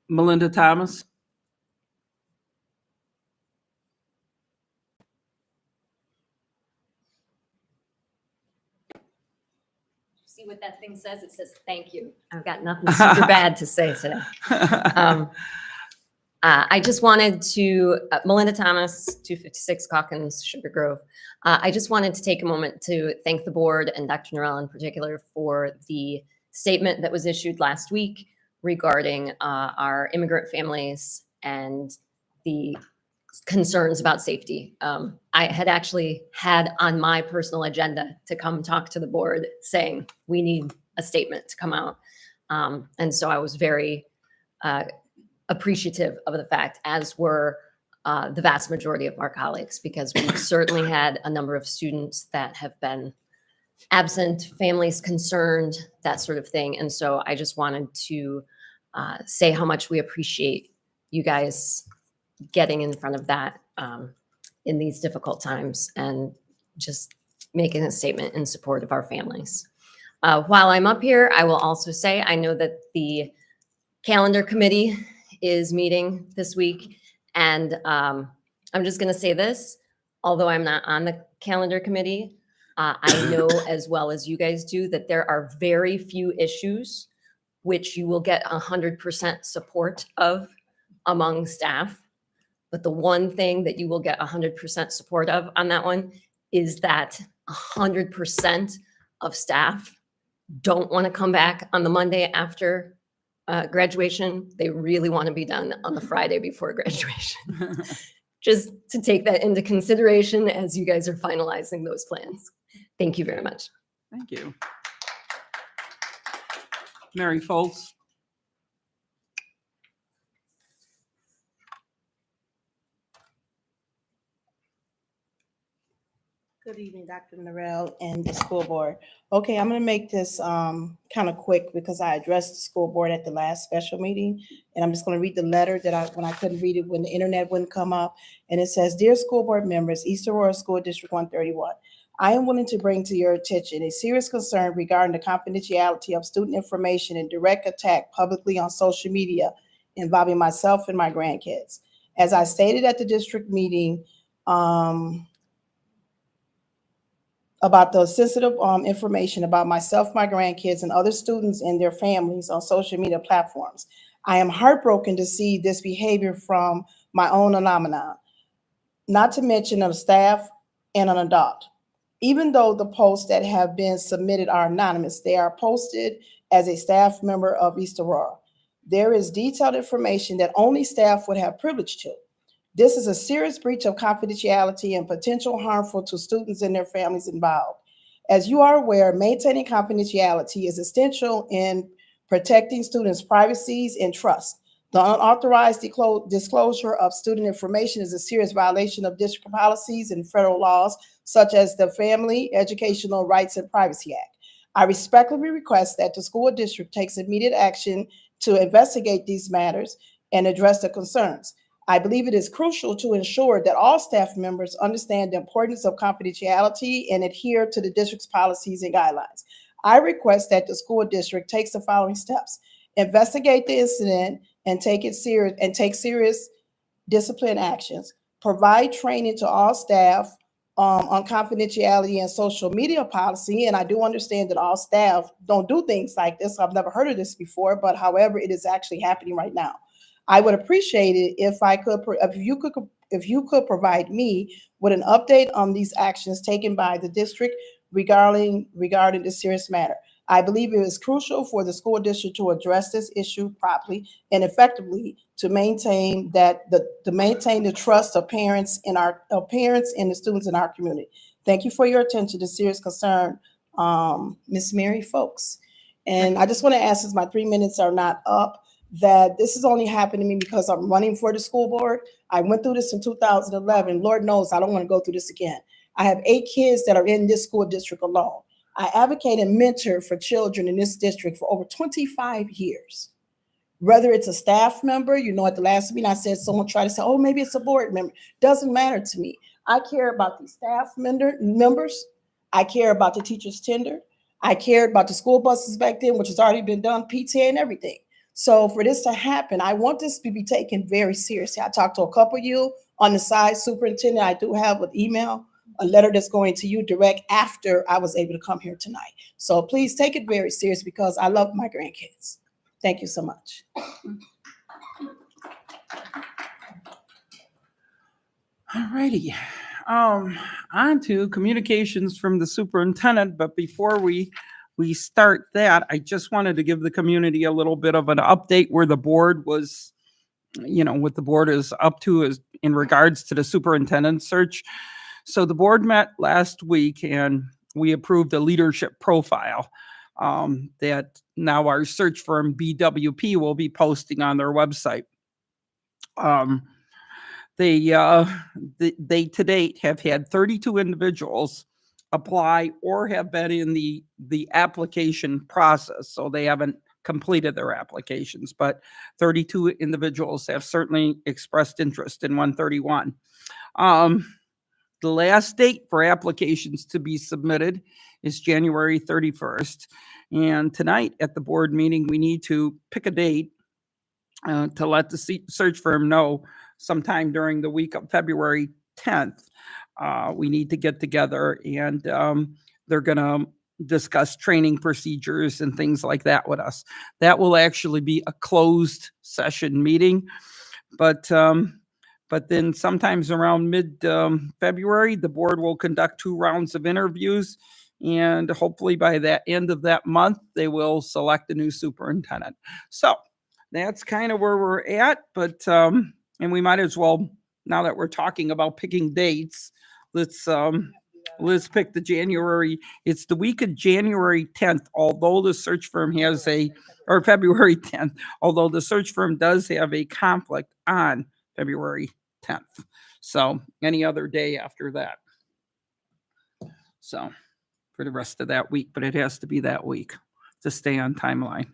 Melinda Thomas. See what that thing says? It says, thank you. I've got nothing super bad to say today. I just wanted to, Melinda Thomas, 256 Calkins, Sugar Grove. I just wanted to take a moment to thank the board and Dr. Norell in particular for the statement that was issued last week regarding our immigrant families and the concerns about safety. I had actually had on my personal agenda to come talk to the board saying we need a statement to come out. And so I was very appreciative of the fact, as were the vast majority of our colleagues, because we've certainly had a number of students that have been absent, families concerned, that sort of thing. And so I just wanted to say how much we appreciate you guys getting in front of that in these difficult times and just making a statement in support of our families. While I'm up here, I will also say, I know that the calendar committee is meeting this week. And I'm just gonna say this, although I'm not on the calendar committee, I know as well as you guys do that there are very few issues which you will get 100% support of among staff. But the one thing that you will get 100% support of on that one is that 100% of staff don't want to come back on the Monday after graduation. They really want to be done on the Friday before graduation. Just to take that into consideration as you guys are finalizing those plans. Thank you very much. Thank you. Mary Foltz. Good evening, Dr. Norell and the school board. Okay, I'm going to make this kind of quick because I addressed the school board at the last special meeting, and I'm just going to read the letter that when I couldn't read it when the internet wouldn't come up, and it says, "Dear school board members, East Aurora School District 131, I am willing to bring to your attention a serious concern regarding the confidentiality of student information and direct attack publicly on social media involving myself and my grandkids. As I stated at the district meeting, about the sensitive information about myself, my grandkids, and other students and their families on social media platforms. I am heartbroken to see this behavior from my own alumni, not to mention of staff and an adult. Even though the posts that have been submitted are anonymous, they are posted as a staff member of East Aurora. There is detailed information that only staff would have privilege to. This is a serious breach of confidentiality and potential harmful to students and their families involved. As you are aware, maintaining confidentiality is essential in protecting students' privacies and trust. The unauthorized disclosure of student information is a serious violation of district policies and federal laws, such as the Family Educational Rights and Privacy Act. I respectfully request that the school district takes immediate action to investigate these matters and address the concerns. I believe it is crucial to ensure that all staff members understand the importance of confidentiality and adhere to the district's policies and guidelines. I request that the school district takes the following steps: investigate the incident and take serious discipline actions, provide training to all staff on confidentiality and social media policy. And I do understand that all staff don't do things like this. I've never heard of this before, but however, it is actually happening right now. I would appreciate it if you could provide me with an update on these actions taken by the district regarding this serious matter. I believe it is crucial for the school district to address this issue properly and effectively to maintain the trust of parents and the students in our community. Thank you for your attention to serious concern, Miss Mary Folks. And I just want to ask, since my 3 minutes are not up, that this is only happening to me because I'm running for the school board. I went through this in 2011. Lord knows I don't want to go through this again. I have 8 kids that are in this school district alone. I advocate and mentor for children in this district for over 25 years. Whether it's a staff member, at the last meeting I said someone tried to say, oh, maybe it's a board member. Doesn't matter to me. I care about the staff members. I care about the teachers' tender. I cared about the school buses back then, which has already been done, PTA and everything. So for this to happen, I want this to be taken very seriously. I talked to a couple of you on the side, superintendent. I do have an email, a letter that's going to you direct after I was able to come here tonight. So please take it very serious because I love my grandkids. Thank you so much. All righty. On to communications from the superintendent, but before we start that, I just wanted to give the community a little bit of an update where the board was, what the board is up to is in regards to the superintendent search. So the board met last week and we approved a leadership profile that now our search firm BWP will be posting on their website. They to date have had 32 individuals apply or have been in the application process. So they haven't completed their applications, but 32 individuals have certainly expressed interest in 131. The last date for applications to be submitted is January 31st. And tonight at the board meeting, we need to pick a date to let the search firm know sometime during the week of February 10th. We need to get together and they're going to discuss training procedures and things like that with us. That will actually be a closed session meeting, but then sometimes around mid-February, the board will conduct 2 rounds of interviews, and hopefully by the end of that month, they will select a new superintendent. So that's kind of where we're at, but and we might as well, now that we're talking about picking dates, let's pick the January. It's the week of January 10th, although the search firm has or February 10th, although the search firm does have a conflict on February 10th. So any other day after that. So for the rest of that week, but it has to be that week to stay on timeline.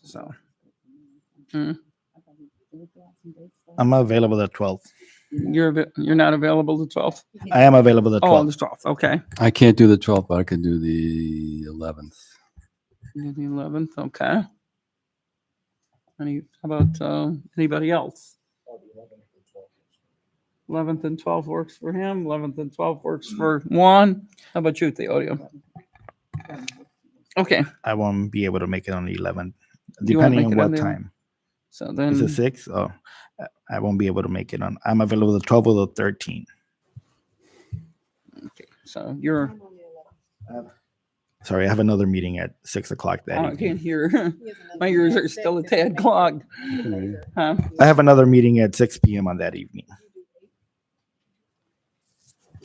So. I'm available the 12th. You're not available the 12th? I am available the 12th. Oh, the 12th. Okay. I can't do the 12th, but I can do the 11th. The 11th. Okay. How about anybody else? 11th and 12th works for him. 11th and 12th works for Juan. How about you, Theodio? Okay. I won't be able to make it on the 11th, You won't depending make on it what on the- time. So then, Is it 6? Oh, I won't be able to make it on. I'm available the 12th or the 13th. okay. So you're. Sorry, I have another meeting at 6 o'clock that I evening. can't hear. My ears are still a tad clogged. Huh? I have another meeting at 6 p.m. on that evening.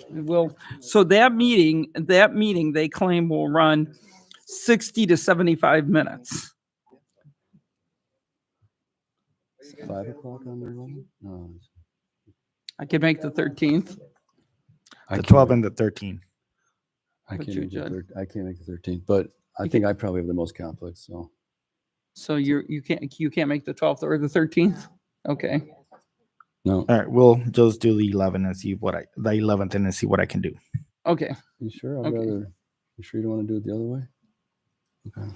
Well, so that meeting they claim will run 60 to 75 minutes. 5 o'clock on the 11th? No. I can make the 13th. The 12th and the 13th. I But can't you, make the Judd? I can't make the 13th, but I think I probably have the most conflicts. So So you can't make the 12th or the 13th? Okay. no. All right, we'll just do the 11th and see the 11th and then see what I can do. Okay. You sure? Okay. You sure you don't want to do it the other way? Okay.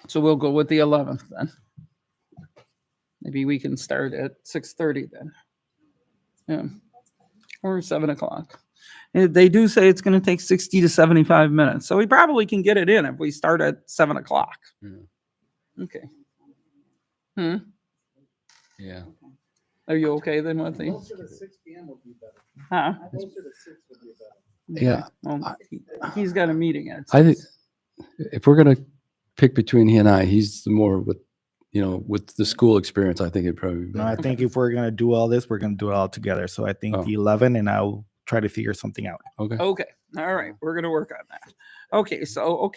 So we'll go with the 11th then. Maybe we can start at 6:30 then. Yeah. Or 7 o'clock. They do say it's going to take 60 to 75 minutes. So we probably can get it in if we start at 7 o'clock. Yeah. Okay. Yeah. Are you okay then with the? Closer to 6 p.m. would be better. Huh? Closer to 6 would be better. Yeah. Well, he's got a meeting at I think 6. if we're gonna pick between he and I, he's the more with the school experience. I think it'd probably be No, I better. think if we're gonna do all this, we're gonna do it all together. So I think Oh. the 11th, and I'll try to figure something out. Okay. Okay. All right. We're going to work on that. Okay. So,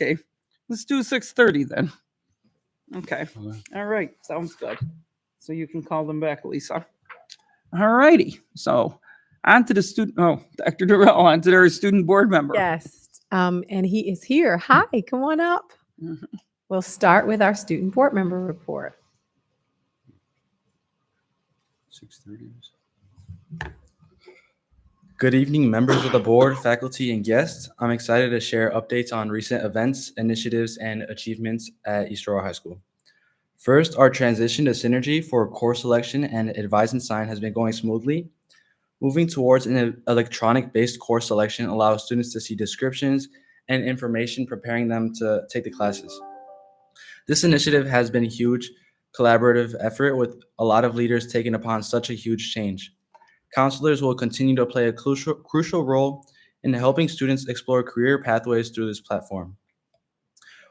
let's do 6:30 then. Okay. Okay. All right. Sounds good. So you can call them back, Lisa. All righty. So on to the student. Oh, Dr. Durrell, on to our student board member. Yes, and he is here. Hi, come on up. Mhm. We'll start with our student board member report. 6:30. Good evening, members of the board, faculty, and guests. I'm excited to share updates on recent events, initiatives, and achievements at East Aurora High School. First, our transition to Synergy for course selection and advise and sign has been going smoothly. Moving towards an electronic-based course selection allows students to see descriptions and information preparing them to take the classes. This initiative has been a huge collaborative effort with a lot of leaders taking upon such a huge change. Counselors will continue to play a crucial role in helping students explore career pathways through this platform.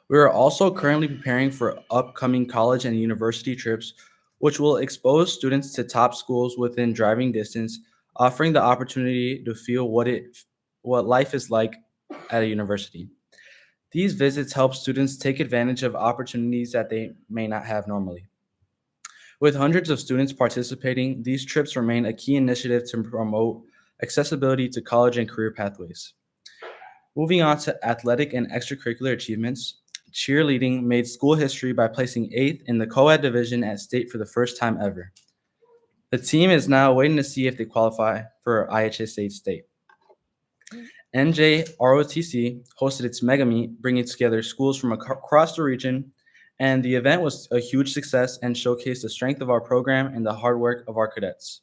We are also currently preparing for upcoming college and university trips, which will expose students to top schools within driving distance, offering the opportunity to feel what life is like at a university. These visits help students take advantage of opportunities that they may not have normally. With hundreds of students participating, these trips remain a key initiative to promote accessibility to college and career pathways. Moving on to athletic and extracurricular achievements, cheerleading made school history by placing 8th in the co-ed division at state for the first time ever. The team is now waiting to see if they qualify for IHSA state. NJROTC hosted its mega meet, bringing together schools from across the region, and the event was a huge success and showcased the strength of our program and the hard work of our cadets.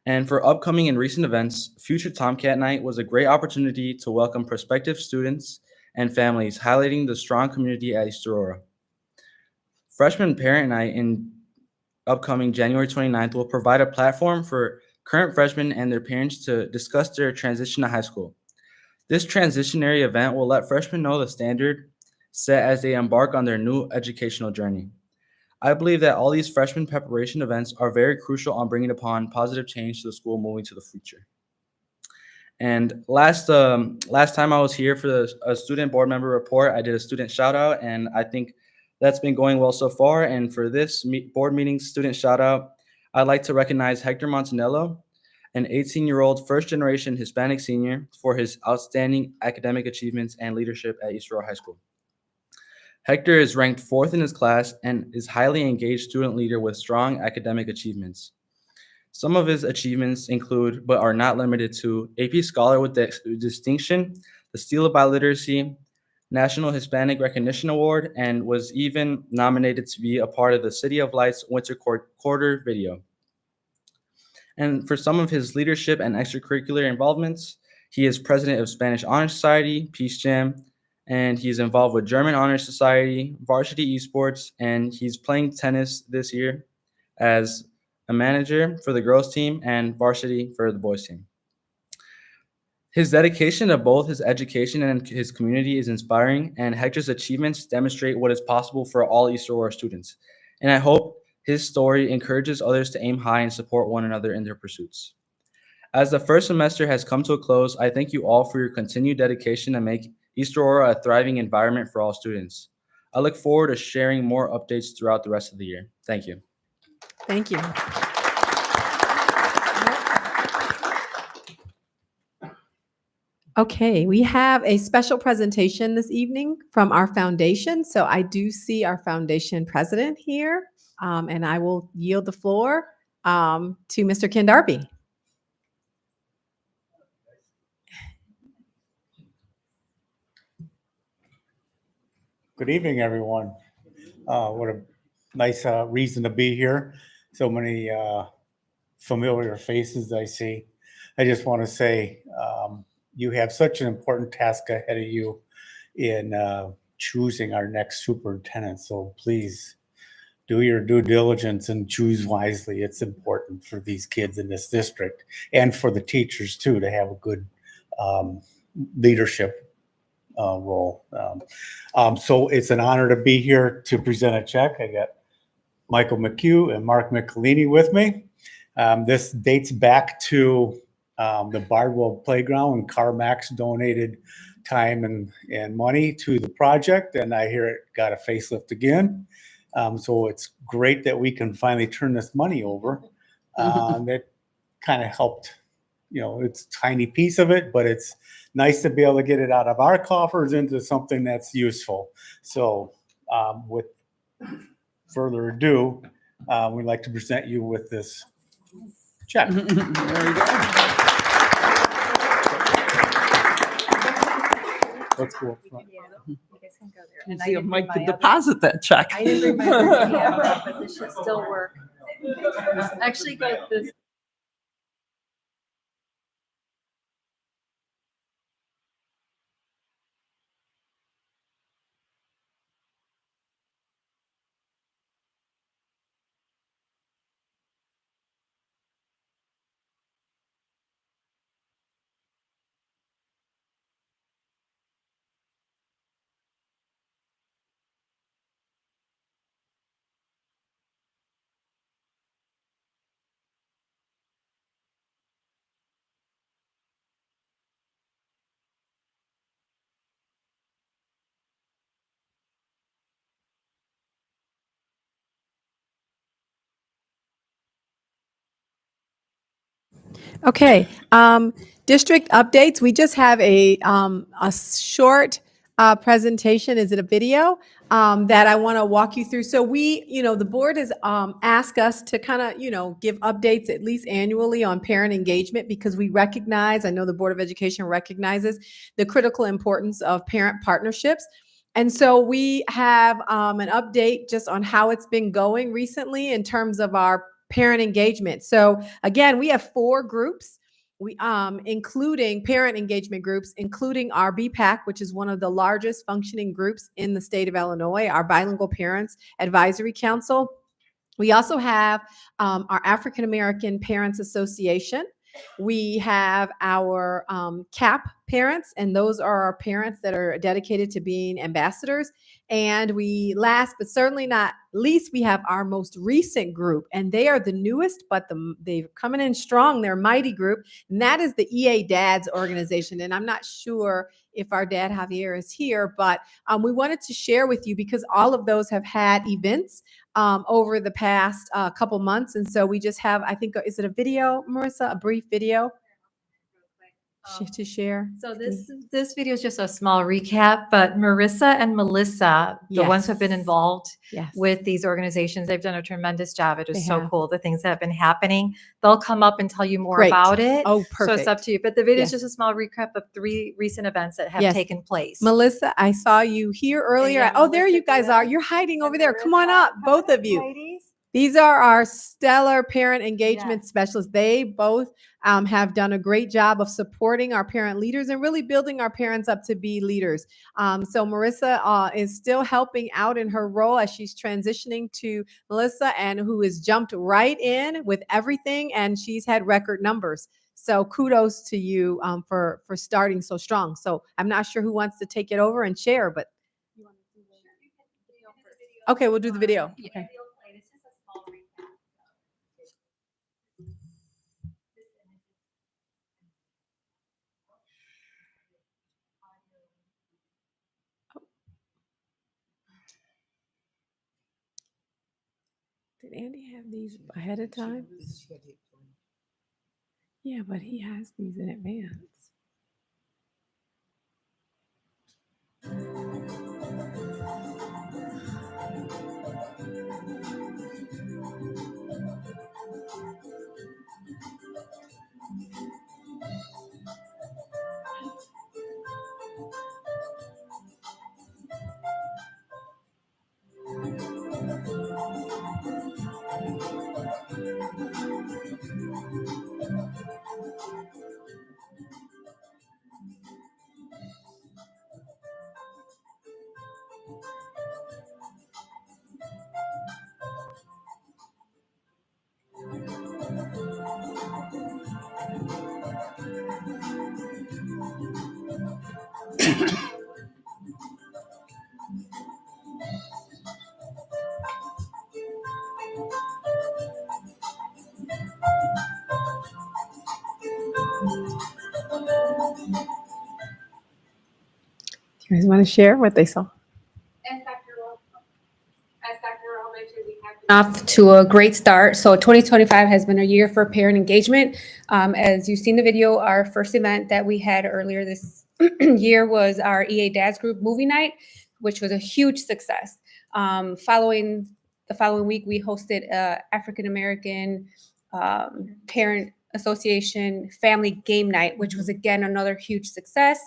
And for upcoming and recent events, Future Tomcat Night was a great opportunity to welcome prospective students and families, highlighting the strong community at East Aurora. Freshman Parent Night in upcoming January 29th will provide a platform for current freshmen and their parents to discuss their transition to high school. This transitionary event will let freshmen know the standard set as they embark on their new educational journey. I believe that all these freshman preparation events are very crucial on bringing upon positive change to the school moving to the future. And last time I was here for a student board member report, I did a student shout out, and I think that's been going well so far. And for this board meeting student shout out, I'd like to recognize Hector Montanello, an 18-year-old first-generation Hispanic senior, for his outstanding academic achievements and leadership at East Aurora High School. Hector is ranked 4th in his class and is highly engaged student leader with strong academic achievements. Some of his achievements include, but are not limited to, AP Scholar with Distinction, the Seal of Biliteracy, National Hispanic Recognition Award, and was even nominated to be a part of the City of Lights Winter Quarter video. And for some of his leadership and extracurricular involvements, he is president of Spanish Honor Society, Peace Jam, and he's involved with German Honor Society, Varsity Esports, and he's playing tennis this year as a manager for the girls team and varsity for the boys team. His dedication to both his education and his community is inspiring, and Hector's achievements demonstrate what is possible for all East Aurora students. And I hope his story encourages others to aim high and support one another in their pursuits. As the first semester has come to a close, I thank you all for your continued dedication to make East Aurora a thriving environment for all students. I look forward to sharing more updates throughout the rest of the year. Thank you. Thank you. Okay, we have a special presentation this evening from our foundation. So I do see our foundation president here, and I will yield the floor to Mr. Ken Darby. Good evening, everyone. What a nice reason to be here. So many familiar faces I see. I just want to say you have such an important task ahead of you in choosing our next superintendent. So please do your due diligence and choose wisely. It's important for these kids in this district and for the teachers too to have a good leadership role. So it's an honor to be here to present a check. I got Michael McHugh and Mark Michelini with me. This dates back to the Bardwell Playground, and CarMax donated time and money to the project, and I hear it got a facelift again. So it's great that we can finally turn this money over. That kind of helped, it's a tiny piece of it, but it's nice to be able to get it out of our coffers into something that's useful. So with further ado, we'd like to present you with this check. There you go. Let's go up front. And see if Mike could deposit that check. I didn't bring my other camera, but this should still work. Actually, get this. Okay, district updates. We just have a short presentation. Is it a video that I want to walk you through? So we, the board has asked us to kind of, give updates at least annually on parent engagement because we recognize, I know the Board of Education recognizes the critical importance of parent partnerships. And so we have an update just on how it's been going recently in terms of our parent engagement. So again, we have 4 groups, including parent engagement groups, including our BPAC, which is one of the largest functioning groups in the state of Illinois, our Bilingual Parents Advisory Council. We also have our African American Parents Association. We have our CAP parents, and those are our parents that are dedicated to being ambassadors. And we, last but certainly not least, we have our most recent group, and they are the newest, but they're coming in strong. They're a mighty group, and that is the EA Dads organization. And I'm not sure if our dad Javier is here, but we wanted to share with you because all of those have had events over the past couple months. And so we just have, I think, is it a video, Marissa? A brief video to share? So this video is just a small recap, but Marissa and Melissa, the ones who have been Yes. involved Yes. with these organizations, they've done a tremendous job. It They is so have. cool, the things that have been happening. They'll come up and tell you more Great. about it. Oh, So it's up perfect. to you. But the video Yes. is just a small recap of 3 recent events that have Yes. taken place. Melissa, I saw you here earlier. yeah, Oh, there Melissa you guys did. are. You're hiding over And there. Come on Marissa, up, both of you. ladies. These are our stellar parent engagement Yes. specialists. They both have done a great job of supporting our parent leaders and really building our parents up to be leaders. So Marissa is still helping out in her role as she's transitioning to Melissa, and who has jumped right in with everything, and she's had record numbers. So kudos to you for starting so strong. So I'm not sure who wants to take it over and share, but okay, we'll do the video. Okay. Did Andy have these ahead of time? Yeah, but he has these in advance. You guys want to share what they saw? Off to a great start. So 2025 has been a year for parent engagement. As you've seen the video, our first event that we had earlier this year was our EA Dads Group Movie Night, which was a huge success. Following the following week, we hosted a African American parent Association Family Game Night, which was again another huge success.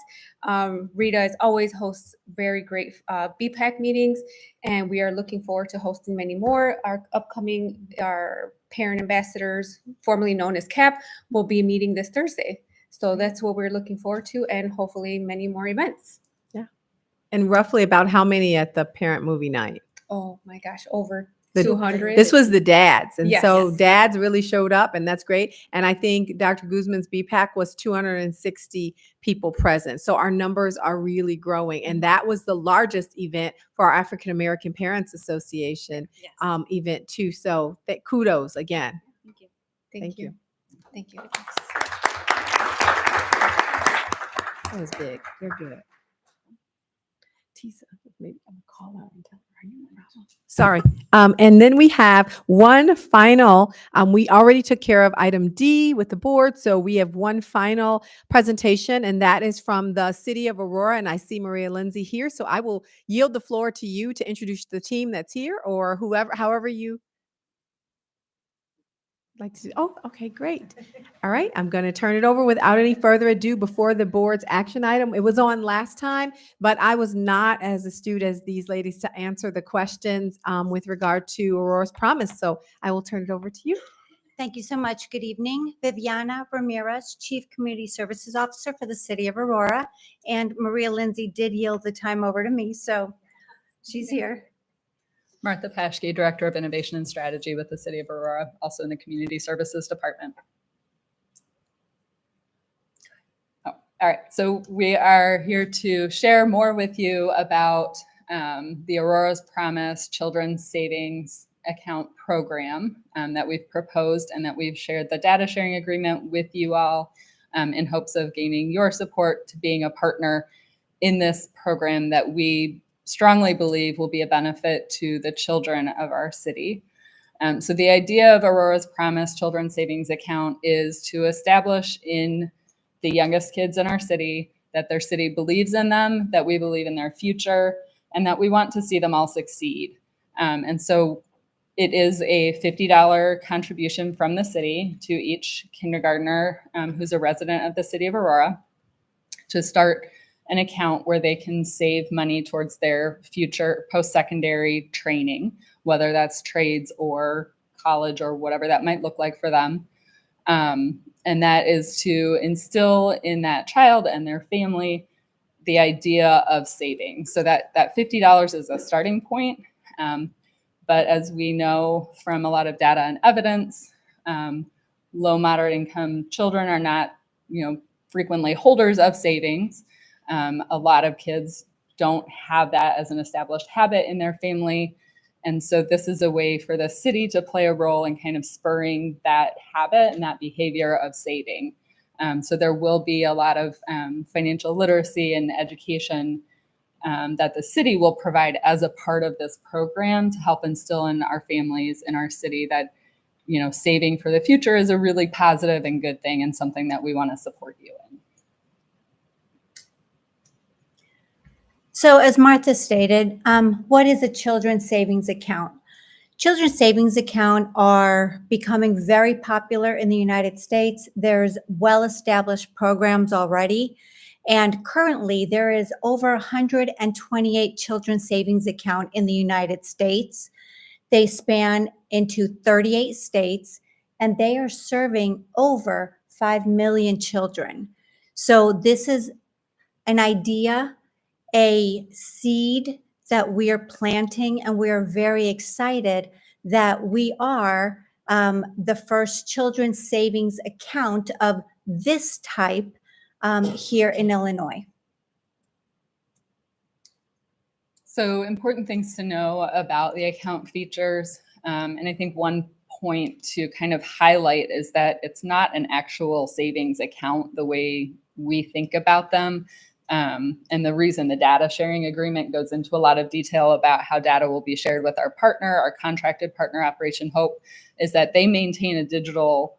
Rita as always hosts very great BPAC meetings, and we are looking forward to hosting many more. Our parent ambassadors, formerly known as CAP, will be meeting this Thursday. So that's what we're looking forward to, and hopefully many more events. And roughly about how many at the parent movie night? Oh my gosh, over The- 200. This was the dads. And so Yes. dads really showed up, and that's great. And I think Dr. Guzman's BPAC was 260 people present. So our numbers are really growing. And that was the largest event for our African American Parents Association event too. So kudos again. Thank you. Thank you. Thank you. That was big. They're good. Tisa, maybe I'm gonna call her and tell her, are you in the problem? Sorry. And then we have one final, we already took care of item D with the board. So we have one final presentation, and that is from the city of Aurora. And I see Maria Lindsay here. So I will yield the floor to you to introduce the team that's here, or however you like to. Oh, okay, great. All right, I'm going to turn it over without any further ado before the board's action item. It was on last time, but I was not as astute as these ladies to answer the questions with regard to Aurora's Promise. So I will turn it over to you. Thank you so much. Good evening. Viviana Ramirez, Chief Community Services Officer for the City of Aurora. And Maria Lindsay did yield the time over to me, so she's here. Martha Paschke, Director of Innovation and Strategy with the City of Aurora, also in the Community Services Department. Oh, all right, so we are here to share more with you about the Aurora's Promise Children's Savings Account program that we've proposed and that we've shared the data sharing agreement with you all in hopes of gaining your support to being a partner in this program that we strongly believe will be a benefit to the children of our city. So the idea of Aurora's Promise Children's Savings Account is to establish in the youngest kids in our city that their city believes in them, that we believe in their future, and that we want to see them all succeed. And so it is a $50 contribution from the city to each kindergartner who's a resident of the city of Aurora to start an account where they can save money towards their future post-secondary training, whether that's trades or college or whatever that might look like for them. And that is to instill in that child and their family the idea of saving. So that $50 is a starting point. But as we know from a lot of data and evidence, low, moderate income children are not, frequently holders of savings. A lot of kids don't have that as an established habit in their family. And so this is a way for the city to play a role in kind of spurring that habit and that behavior of saving. So there will be a lot of financial literacy and education that the city will provide as a part of this program to help instill in our families in our city that, saving for the future is a really positive and good thing and something that we want to support you in. So as Martha stated, what is a children's savings account? Children's savings account are becoming very popular in the United States. There's well-established programs already. And currently there is over 128 children's savings account in the United States. They span into 38 states, and they are serving over 5 million children. So this is an idea, a seed that we are planting, and we are very excited that we are the first children's savings account of this type here in Illinois. So important things to know about the account features. And I think one point to kind of highlight is that it's not an actual savings account the way we think about them. And the reason the data sharing agreement goes into a lot of detail about how data will be shared with our partner, our contracted partner, Operation Hope, is that they maintain a digital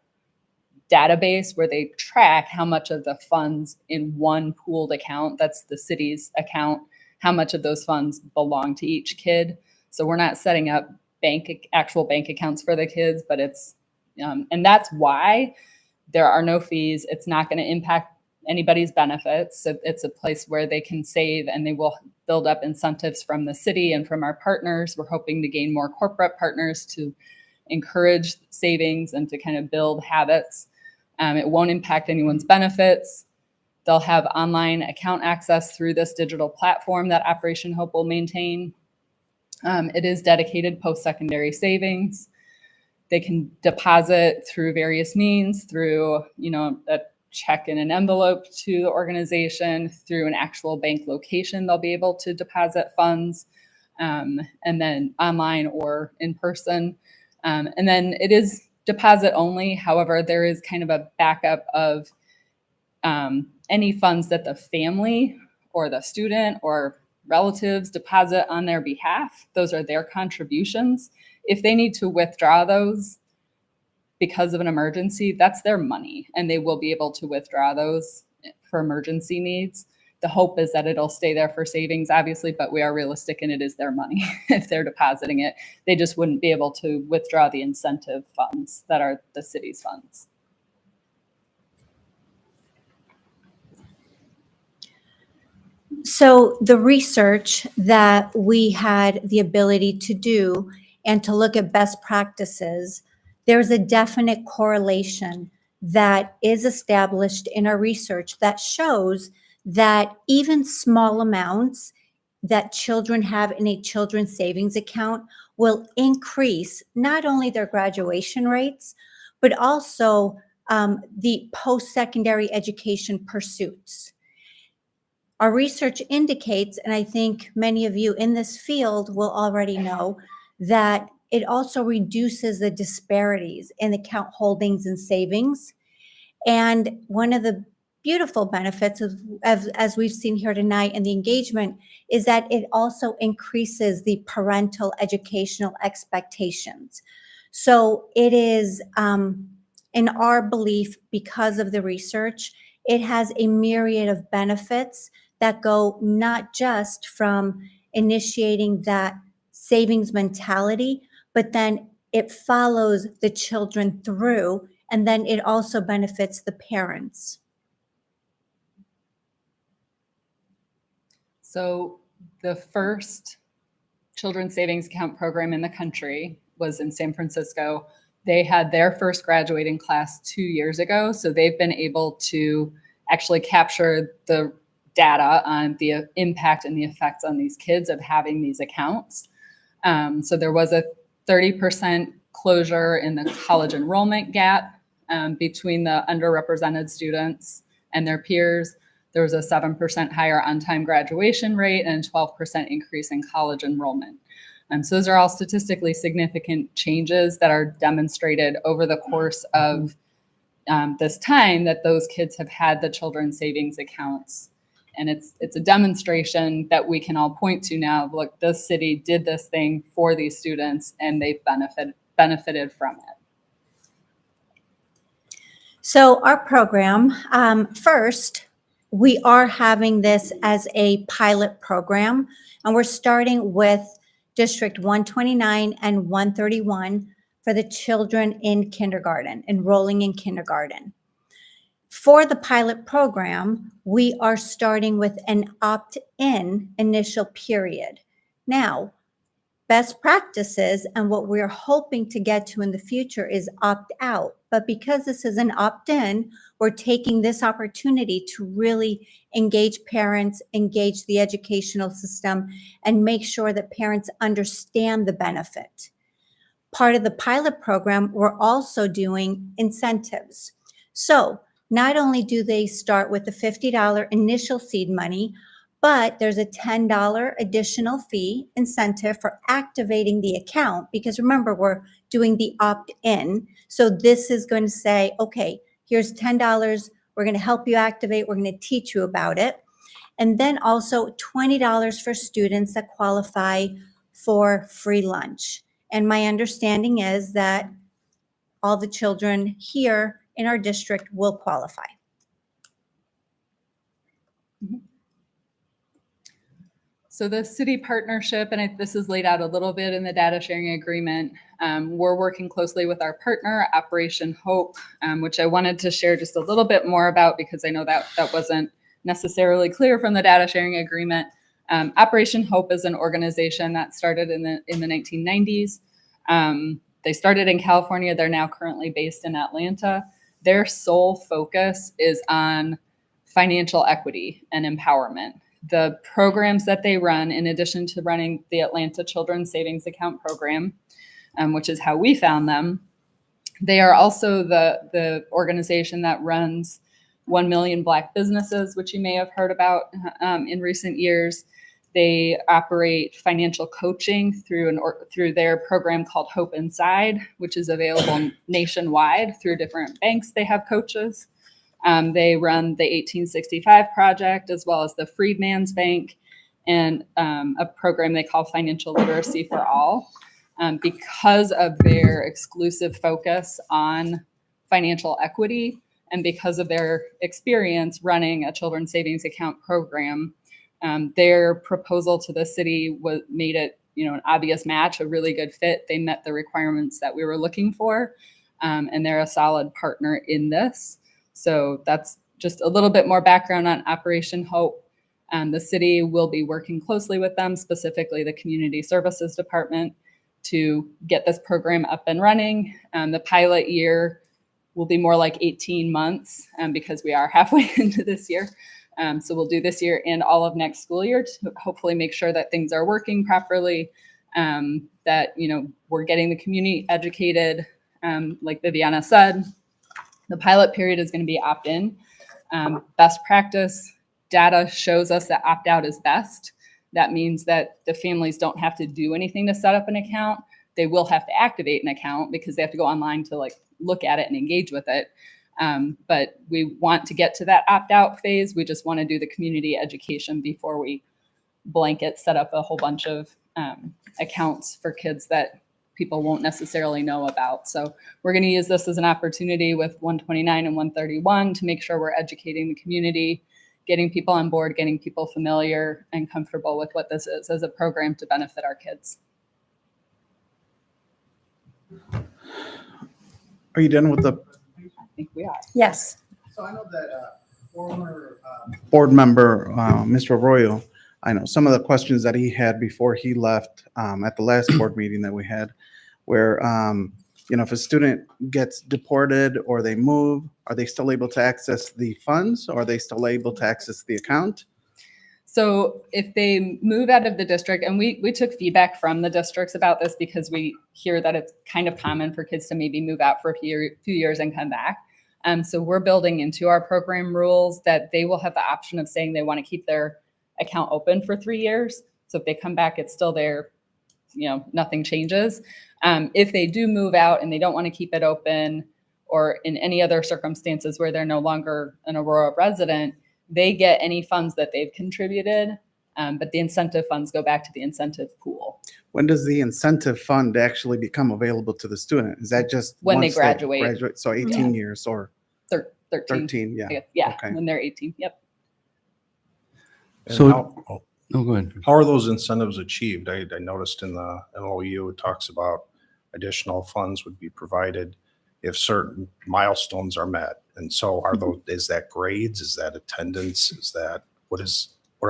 database where they track how much of the funds in one pooled account, that's the city's account, how much of those funds belong to each kid. So we're not setting up actual bank accounts for the kids, but it's, and that's why There are no fees. It's not going to impact anybody's benefits. So it's a place where they can save, and they will build up incentives from the city and from our partners. We're hoping to gain more corporate partners to encourage savings and to kind of build habits. It won't impact anyone's benefits. They'll have online account access through this digital platform that Operation Hope will maintain. It is dedicated post-secondary savings. They can deposit through various means, through, you know, a check in an envelope to the organization, through an actual bank location they'll be able to deposit funds, and then online or in person. And then it is deposit only. However, there is kind of a backup of any funds that the family or the student or relatives deposit on their behalf. Those are their contributions. If they need to withdraw those because of an emergency, that's their money, and they will be able to withdraw those for emergency needs. The hope is that it'll stay there for savings, obviously, but we are realistic, and it is their money if they're depositing it. They just wouldn't be able to withdraw the incentive funds that are the city's funds. So the research that we had the ability to do and to look at best practices, there's a definite correlation that is established in our research that shows that even small amounts that children have in a children's savings account will increase not only their graduation rates, but also the post-secondary education pursuits. Our research indicates, and I think many of you in this field will already know, that it also reduces the disparities in account holdings and savings. And one of the beautiful benefits of, as we've seen here tonight in the engagement, is that it also increases the parental educational expectations. So it is, in our belief, because of the research, it has a myriad of benefits that go not just from initiating that savings mentality, but then it follows the children through, and then it also benefits the parents. So the first children's savings account program in the country was in San Francisco. They had their first graduating class 2 years ago. So they've been able to actually capture the data on the impact and the effects on these kids of having these accounts. So there was a 30% closure in the college enrollment gap between the underrepresented students and their peers. There was a 7% higher on-time graduation rate and a 12% increase in college enrollment. So those are all statistically significant changes that are demonstrated over the course of this time that those kids have had the children's savings accounts. And it's a demonstration that we can all point to now. Look, this city did this thing for these students, and they've benefited from it. So our program, first, we are having this as a pilot program, and we're starting with District 129 and 131 for the children in kindergarten, enrolling in kindergarten. For the pilot program, we are starting with an opt-in initial period. Now, best practices and what we're hoping to get to in the future is opt-out. But because this is an opt-in, we're taking this opportunity to really engage parents, engage the educational system, and make sure that parents understand the benefit. Part of the pilot program, we're also doing incentives. So not only do they start with the $50 initial seed money, but there's a $10 additional fee incentive for activating the account, because remember, we're doing the opt-in. So this is going to say, okay, here's $10. We're going to help you activate. We're going to teach you about it. And then also $20 for students that qualify for free lunch. And my understanding is that all the children here in our district will qualify. So the city partnership, and this is laid out a little bit in the data sharing agreement. We're working closely with our partner, Operation Hope, which I wanted to share just a little bit more about because I know that wasn't necessarily clear from the data sharing agreement. Operation Hope is an organization that started in the 1990s. They started in California. They're now currently based in Atlanta. Their sole focus is on financial equity and empowerment. The programs that they run, in addition to running the Atlanta Children's Savings Account program, which is how we found them, they are also the organization that runs 1 Million Black Businesses, which you may have heard about in recent years. They operate financial coaching through their program called Hope Inside, which is available nationwide through different banks. They have coaches. They run the 1865 Project as well as the Freedman's Bank and a program they call Financial Literacy for All. Because of their exclusive focus on financial equity and because of their experience running a children's savings account program, their proposal to the city made it, an obvious match, a really good fit. They met the requirements that we were looking for, and they're a solid partner in this. So that's just a little bit more background on Operation Hope. The city will be working closely with them, specifically the Community Services Department, to get this program up and running. The pilot year will be more like 18 months because we are halfway into this year. So we'll do this year and all of next school year to hopefully make sure that things are working properly, that we're getting the community educated. Like Viviana said, the pilot period is going to be opt-in. Best practice data shows us that opt-out is best. That means that the families don't have to do anything to set up an account. They will have to activate an account because they have to go online to look at it and engage with it. But we want to get to that opt-out phase. We just want to do the community education before we blanket set up a whole bunch of accounts for kids that people won't necessarily know about. So we're going to use this as an opportunity with 129 and 131 to make sure we're educating the community, getting people on board, getting people familiar and comfortable with what this is as a program to benefit our kids. Are you done with the? I think we are. Yes. So I know that former board member, Mr. Arroyo, I know some of the questions that he had before he left at the last board meeting that we had, where if a student gets deported or they move, are they still able to access the funds, or are they still able to access the account? So if they move out of the district, and we took feedback from the districts about this because we hear that it's kind of common for kids to maybe move out for a few years and come back. So we're building into our program rules that they will have the option of saying they want to keep their account open for 3 years. So if they come back, it's still there, nothing changes. If they do move out and they don't want to keep it open, or in any other circumstances where they're no longer an Aurora resident, they get any funds that they've contributed, but the incentive funds go back to the incentive pool. When does the incentive fund actually become available to the student? Is that just When they once graduate. So 18 years or 13. 13? Yeah. I guess. Yeah, Okay. when they're 18. Yep. And So, no, go ahead. how are those incentives achieved? I noticed in the MOU, it talks about additional funds would be provided if certain milestones are met. And so is that grades? Is that attendance? Is that, what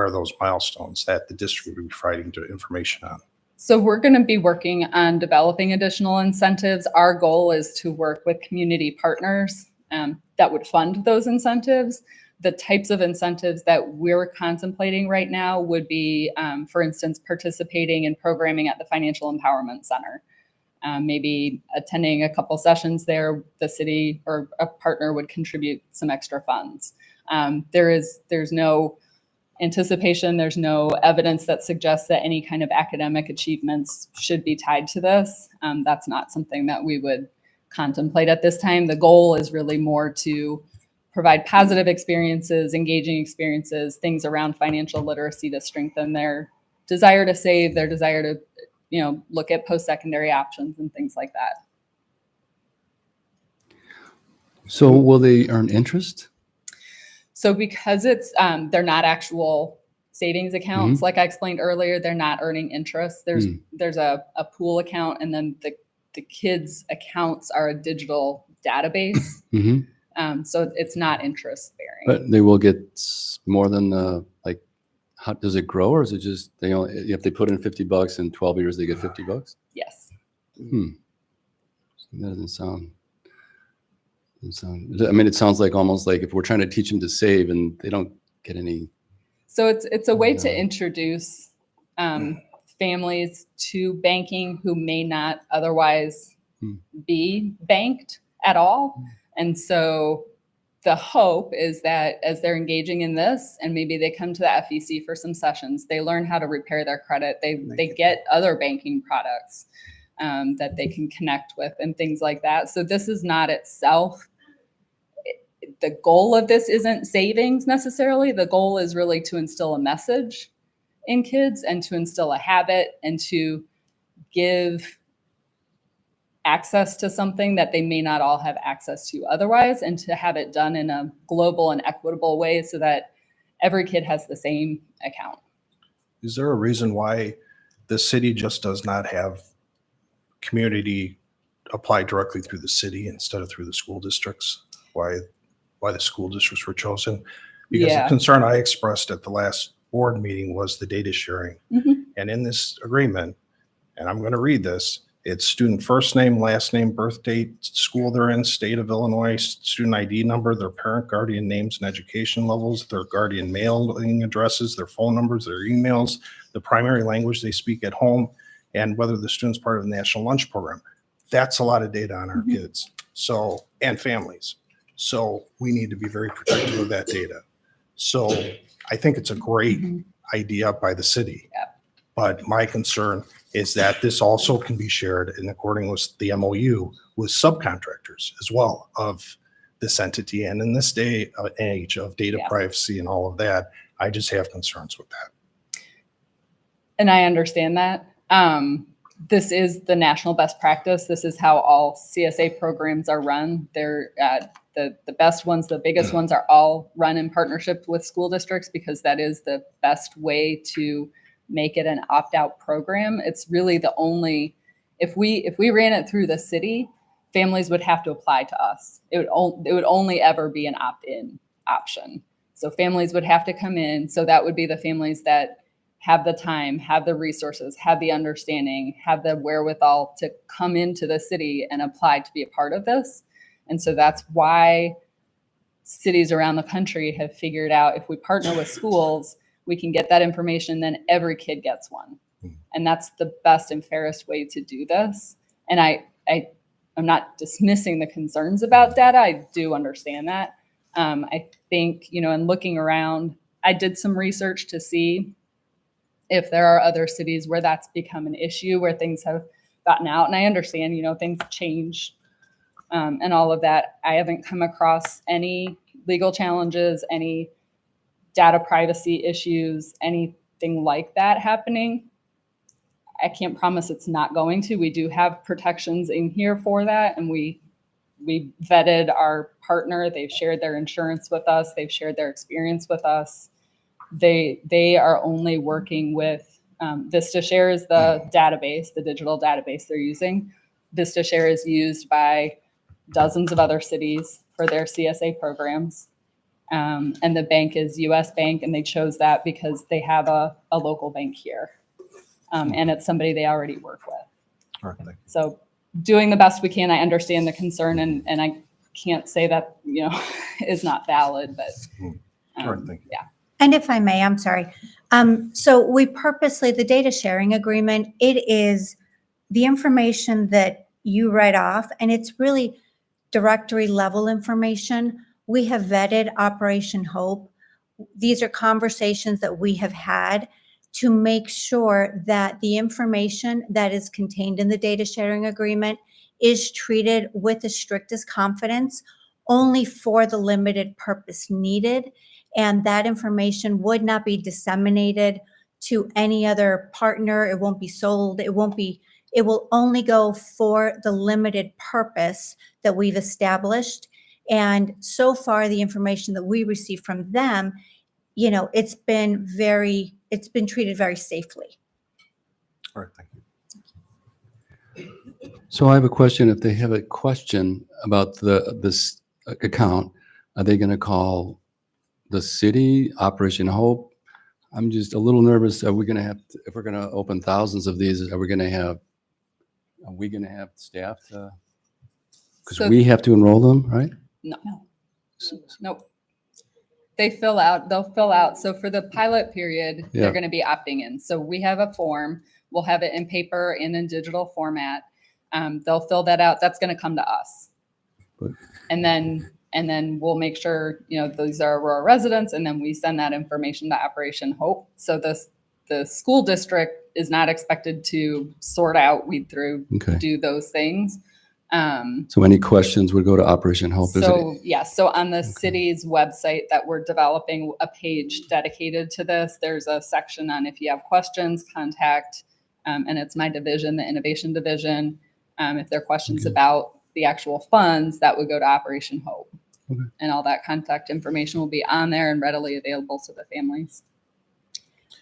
are those milestones that the district would be providing information on? So we're going to be working on developing additional incentives. Our goal is to work with community partners that would fund those incentives. The types of incentives that we're contemplating right now would be, for instance, participating in programming at the Financial Empowerment Center. Maybe attending a couple sessions there, the city or a partner would contribute some extra funds. There's no anticipation, there's no evidence that suggests that any kind of academic achievements should be tied to this. That's not something that we would contemplate at this time. The goal is really more to provide positive experiences, engaging experiences, things around financial literacy to strengthen their desire to save, their desire to look at post-secondary options and things like that. So will they earn interest? So because it's they're not actual savings accounts. Like I explained earlier, they're not earning interest. There's a pool account, and then the kids' accounts are a digital database. So it's not interest bearing. But they will get more than like, how does it grow, or is it just they only if they put in $50 in 12 years they get $50? Yes. That doesn't sound. I mean, it sounds like almost like if we're trying to teach them to save and they don't get any. So it's a way to introduce families to banking who may not otherwise be banked at all. And so the hope is that as they're engaging in this, and maybe they come to the FEC for some sessions, they learn how to repair their credit. They get other banking products that they can connect with and things like that. So this is not itself. The goal of this isn't savings necessarily. The goal is really to instill a message in kids and to instill a habit and to give access to something that they may not all have access to otherwise, and to have it done in a global and equitable way so that every kid has the same account. Is there a reason why the city just does not have community apply directly through the city instead of through the school districts? Why the school districts were chosen? Because the concern I expressed at the last board meeting was the data sharing. And in this agreement, and I'm going to read this, it's student first name, last name, birth date, school they're in, state of Illinois, student ID number, their parent guardian names and education levels, their guardian mailing addresses, their phone numbers, their emails, the primary language they speak at home, and whether the student's part of the National Lunch Program. That's a lot of data on our kids, so, and families. So we need to be very protective of that data. So I think it's a great idea by the city. But my concern is that this also can be shared in according with the MOU with subcontractors as well of this entity. And in this day age of data privacy and all of that, I just have concerns with that. And I understand that. This is the national best practice. This is how all CSA programs are run. They're the best ones, the biggest ones are all run in partnership with school districts because that is the best way to make it an opt-out program. It's really the only, if we ran it through the city, families would have to apply to us. It would only ever be an opt-in option. So families would have to come in. So that would be the families that have the time, have the resources, have the understanding, have the wherewithal to come into the city and apply to be a part of this. And so that's why cities around the country have figured out if we partner with schools, we can get that information, then every kid gets one. And that's the best and fairest way to do this. And I'm not dismissing the concerns about data. I do understand that. I think, in looking around, I did some research to see if there are other cities where that's become an issue, where things have gotten out. And I understand, things change and all of that. I haven't come across any legal challenges, any data privacy issues, anything like that happening. I can't promise it's not going to. We do have protections in here for that. And we vetted our partner. They've shared their insurance with us. They've shared their experience with us. They are only working with VistaShare is the database, the digital database they're using. VistaShare is used by dozens of other cities for their CSA programs. And the bank is US Bank, and they chose that because they have a local bank here. And it's somebody they already work with. All right, thank you. So doing the best we can. I understand the concern, and I can't say that, is not valid, but All right, thank you. yeah. And if I may, I'm sorry. So we purposely, the data sharing agreement, it is the information that you write off, and it's really directory level information. We have vetted Operation Hope. These are conversations that we have had to make sure that the information that is contained in the data sharing agreement is treated with the strictest confidence, only for the limited purpose needed. And that information would not be disseminated to any other partner. It won't be sold. It will only go for the limited purpose that we've established. And so far, the information that we receive from them it's been treated very safely. All right, thank you. So I have a question. If they have a question about this account, are they going to call the city, Operation Hope? I'm just a little nervous. Are we going to have, if we're going to open thousands of these, are we going to have staff to, because So- we have to enroll them, right? No. Nope. They'll fill out. So for the pilot period, Yeah. they're going to be opting in. So we have a form. We'll have it in paper and in digital format. They'll fill that out. That's going to come to us. Good. And then we'll make sure, these are Aurora residents, and then we send that information to Operation Hope. So the school district is not expected to sort out, weed through, Okay. do those things. So any questions would go to Operation Hope? Is So it? yes, so on the city's website that we're developing a page dedicated to this, there's a section on if you have questions, contact, and it's my division, the innovation division. If there are questions about the actual funds, that would go to Operation Hope. Okay. And all that contact information will be on there and readily available to the families.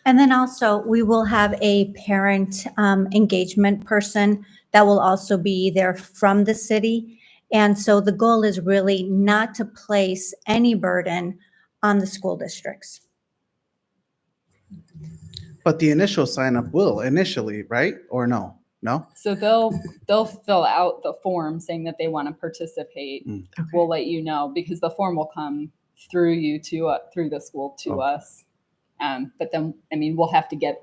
And then also, we will have a parent engagement person that will also be there from the city. And so the goal is really not to place any burden on the school districts. But the initial sign up will initially, right? Or no? No? So they'll fill out the form saying that they want to participate. We'll let you know because the form will come through you to through the school to us. But then, we'll have to get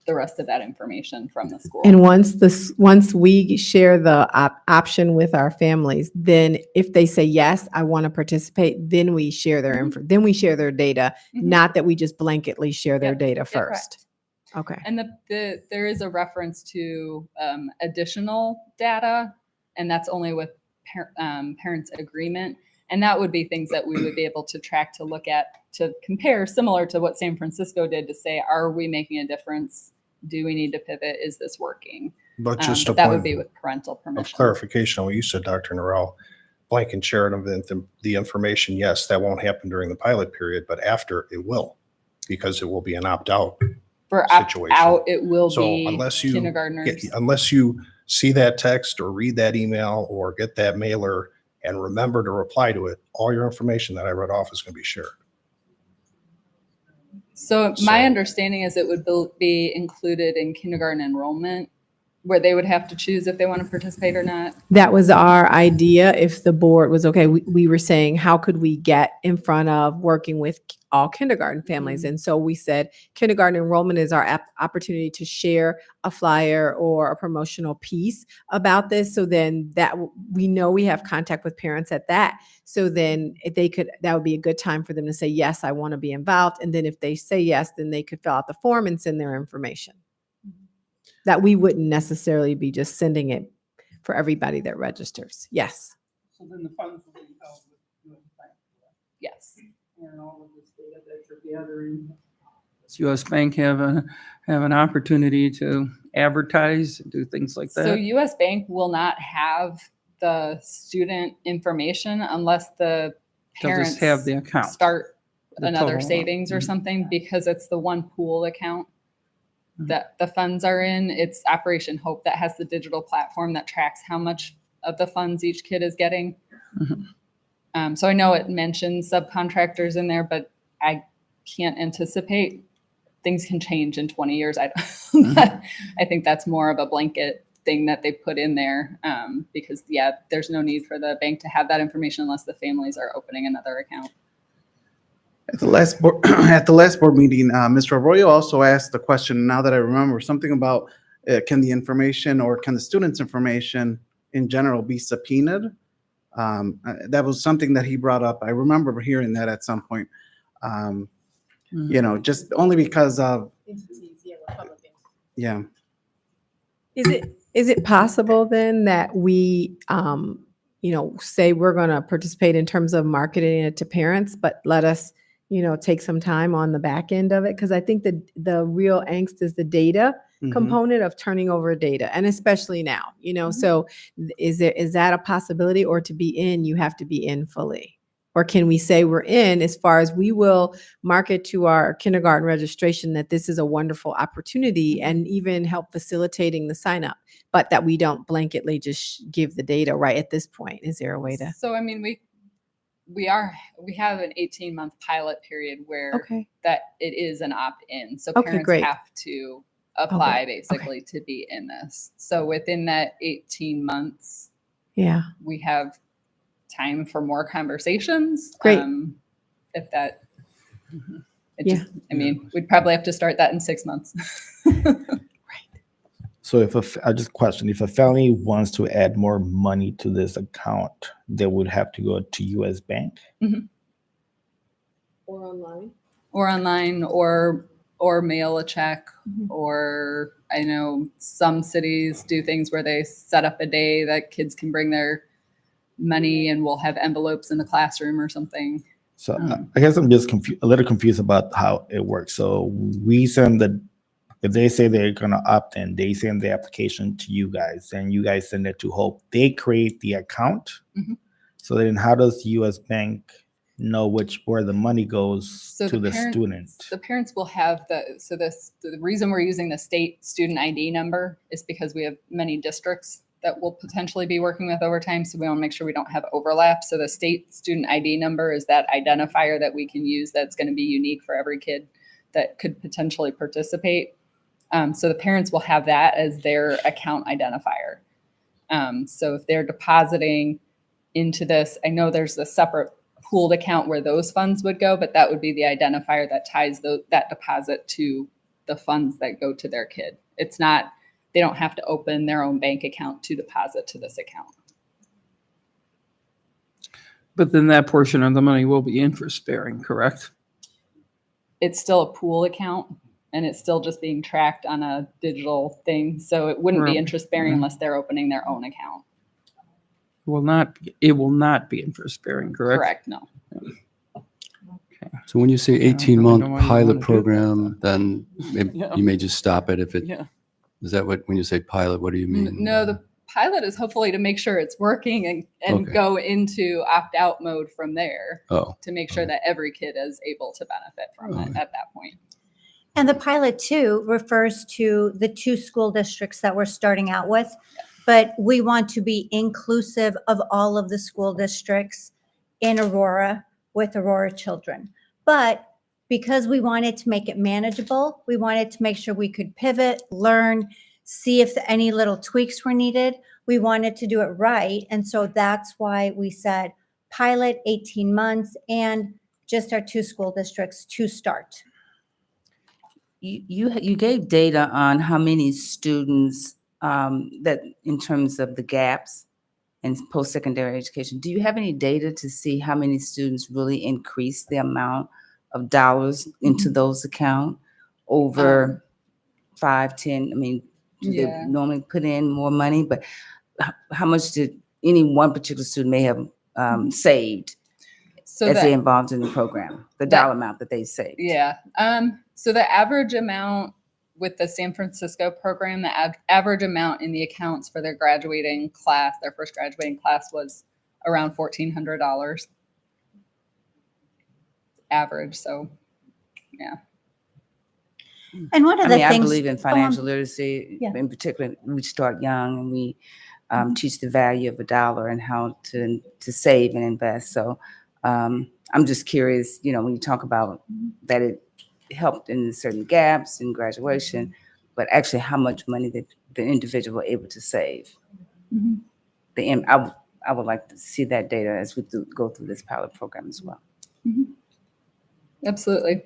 the rest of that information from the school. And once we share the option with our families, then if they say yes, I want to participate, then we share their then we share their data, not that we just blanketly share their Yep, data yeah, first. correct. Okay. And there is a reference to additional data, and that's only with parents' agreement. And that would be things that we would be able to track, to look at, to compare, similar to what San Francisco did, to say, are we making a difference? Do we need to pivot? Is this working? But just a that would point be with parental of permission. clarification on what you said, Dr. Norell, blank and sharing of the information, yes, that won't happen during the pilot period, but after it will, because it will be an opt-out For situation. opt-out, it will So be unless you kindergartners. unless you see that text or read that email or get that mailer and remember to reply to it, all your information that I read off is going to be shared. So my understanding is it would be included in kindergarten enrollment, where they would have to choose if they want to participate or not. That was our idea. If the board was okay, we were saying, how could we get in front of working with all kindergarten families? And so we said kindergarten enrollment is our opportunity to share a flyer or a promotional piece about this. So then that we know we have contact with parents at that. So then if they could, that would be a good time for them to say, yes, I want to be involved. And then if they say yes, then they could fill out the form and send their information. That we wouldn't necessarily be just sending it for everybody that registers. Yes. So then the funds will be held with US Bank. Yes. And all of this data that you're gathering. Does US Bank have an opportunity to advertise, do things like that? So US Bank will not have the student information unless the They'll parents just have the account. start The another total. savings or something, because it's the one pool account that the funds are in. It's Operation Hope that has the digital platform that tracks how much of the funds each kid is getting. So I know it mentions subcontractors in there, but I can't anticipate. Things can change in 20 years. I think that's more of a blanket thing that they put in there, because there's no need for the bank to have that information unless the families are opening another account. At the last board meeting, Mr. Arroyo also asked the question, now that I remember, something about can the information or can the students' information in general be subpoenaed? That was something that he brought up. I remember hearing that at some point. Just only because of, yeah. Is it possible then that we, say we're going to participate in terms of marketing it to parents, but let us, take some time on the back end of it? Because I think that the real angst is the data component of turning over data, and especially now, so is that a possibility, or to be in, you have to be in fully? Or can we say we're in, as far as we will market to our kindergarten registration that this is a wonderful opportunity and even help facilitating the sign up, but that we don't blanketly just give the data right at this point? Is there a way to? So, I mean, we have an 18-month pilot period where Okay. that it is an opt-in. So Okay, parents great. have to apply Okay. basically to be in this. So within that 18 months, Yeah. we have time for more conversations. Great. If that, it Yeah. just, I mean, we'd probably have to start that in 6 months. So I just question, if a family wants to add more money to this account, they would have to go to US Bank? Or online. Or online, or mail a check, or I know some cities do things where they set up a day that kids can bring their money and we'll have envelopes in the classroom or something. So I guess I'm just a little confused about how it works. So we send if they say they're gonna opt in, they send the application to you guys, and you guys send it to Hope. They create the account. Mhm. So then, how does US Bank know where the money goes So to the student? The parents will have the reason we're using the state student ID number is because we have many districts that we'll potentially be working with over time. So we want to make sure we don't have overlap. So the state student ID number is that identifier that we can use that's going to be unique for every kid that could potentially participate. So the parents will have that as their account identifier. So if they're depositing into this, I know there's a separate pooled account where those funds would go, but that would be the identifier that ties that deposit to the funds that go to their kid. It's not, they don't have to open their own bank account to deposit to this account. But then that portion of the money will be interest bearing, correct? It's still a pool account and it's still just being tracked on a digital thing. So it wouldn't be Right. interest bearing unless they're opening their own account. It will not be interest bearing, correct? Correct, no. So when you say I don't really 18-month know why you pilot wanna do that, program, then Yeah. you may just stop it if it, Yeah. is that what, when you say pilot, what do you mean? No, the pilot is hopefully to make sure it's working and Okay. go into opt-out mode from there Oh, to make sure that every kid is able to benefit from it Okay. at that point. And the pilot too refers to the 2 school districts that we're starting out with. But we want to be inclusive of all of the school districts in Aurora with Aurora children. But because we wanted to make it manageable, we wanted to make sure we could pivot, learn, see if any little tweaks were needed. We wanted to do it right. And so that's why we said pilot 18 months and just our 2 school districts to start. You gave data on how many students that in terms of the gaps in post-secondary education. Do you have any data to see how many students really increase the amount of dollars into those accounts over 5, 10? I mean, do Yeah. they normally put in more money? But how much did any one particular student may have saved So as that- they involved in the program? The dollar amount that they saved. Yeah. So the average amount with the San Francisco program, the average amount in the accounts for their graduating class, their first graduating class, was around $1,400 average. So, yeah. And one of I the mean, I things. believe in Oh, financial literacy. yeah. In particular, we start young and we teach the value of a dollar and how to save and invest. So I'm just curious, when you talk about that it helped in certain gaps in graduation, but actually how much money the individual were able to save. I would like to see that data as we go through this pilot program as well. Absolutely.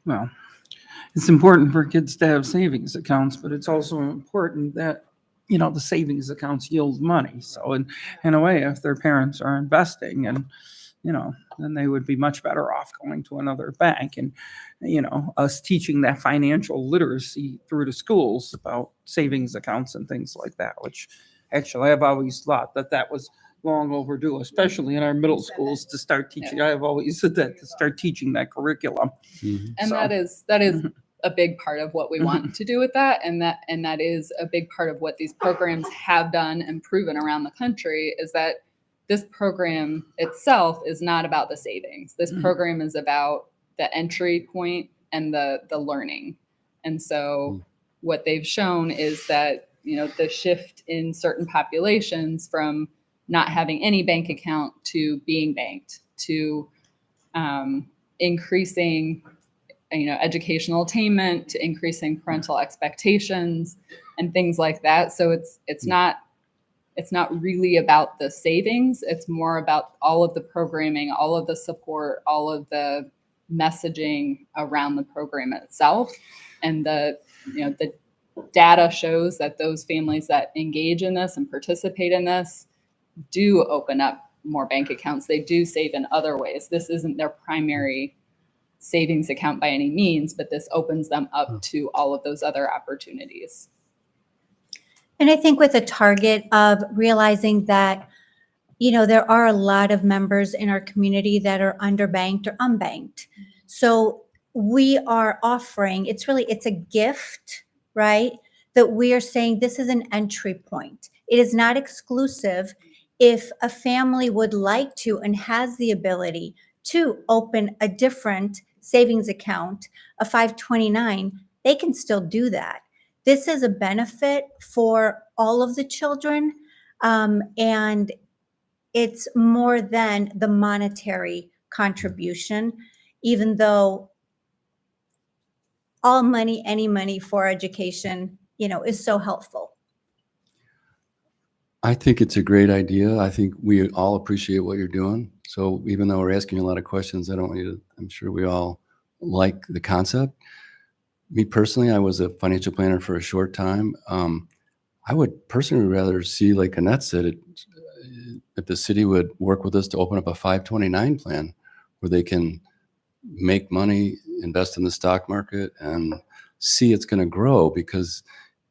Well, it's important for kids to have savings accounts, but it's also important that, the savings accounts yield money. So in a way, if their parents are investing and, then they would be much better off going to another bank and, us teaching that financial literacy through the schools about savings accounts and things like that, which actually I've always thought that was long overdue, especially in our middle schools to start teaching. I have always said that to start teaching that curriculum. And that is a big part of what we want to do with that. And that is a big part of what these programs have done and proven around the country is that this program itself is not about the savings. This program is about the entry point and the learning. And so what they've shown is that, the shift in certain populations from not having any bank account to being banked to increasing, educational attainment, to increasing parental expectations and things like that. So it's not really about the savings. It's more about all of the programming, all of the support, all of the messaging around the program itself. And the data shows that those families that engage in this and participate in this do open up more bank accounts. They do save in other ways. This isn't their primary savings account by any means, but this opens them up to all of those other opportunities. And I think with a target of realizing that, there are a lot of members in our community that are underbanked or unbanked. So we are offering, it's a gift, right? That we are saying this is an entry point. It is not exclusive. If a family would like to and has the ability to open a different savings account, a 529, they can still do that. This is a benefit for all of the children, and it's more than the monetary contribution, even though all money, any money for education, is so helpful. I think it's a great idea. I think we all appreciate what you're doing. So even though we're asking a lot of questions, I'm sure we all like the concept. Me personally, I was a financial planner for a short time. I would personally rather see, like Annette said, if the city would work with us to open up a 529 plan where they can make money, invest in the stock market, and see it's going to grow. Because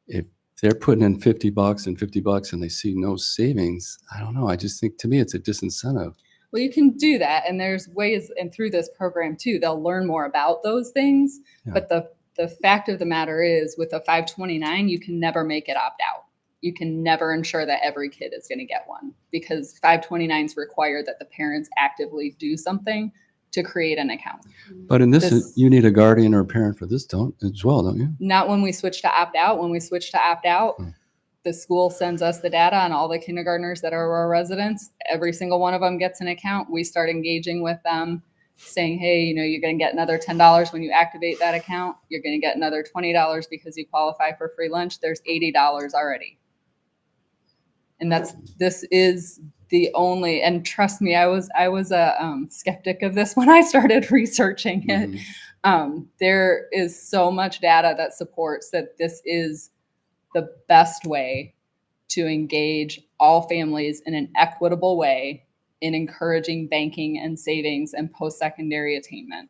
if they're putting in $50 and $50 and they see no savings, I don't know. I just think, to me, it's a disincentive. Well, you can do that. And there's ways, and through this program too, they'll learn more about those things. Yeah. But the fact of the matter is, with a 529, you can never make it opt out. You can never ensure that every kid is going to get one, because 529s require that the parents actively do something to create an account. But in this, you need a guardian or a parent for this as well, don't you? Not when we switch to opt out. When we switch to opt out, the school sends us the data on all the kindergartners that are our residents. Every single one of them gets an account. We start engaging with them, saying, hey, you're going to get another $10 when you activate that account. You're going to get another $20 because you qualify for free lunch. There's $80 already. And this is the only, and trust me, I was a skeptic of this when I started researching it. Mm-hmm. There is so much data that supports that this is the best way to engage all families in an equitable way in encouraging banking and savings and post-secondary attainment.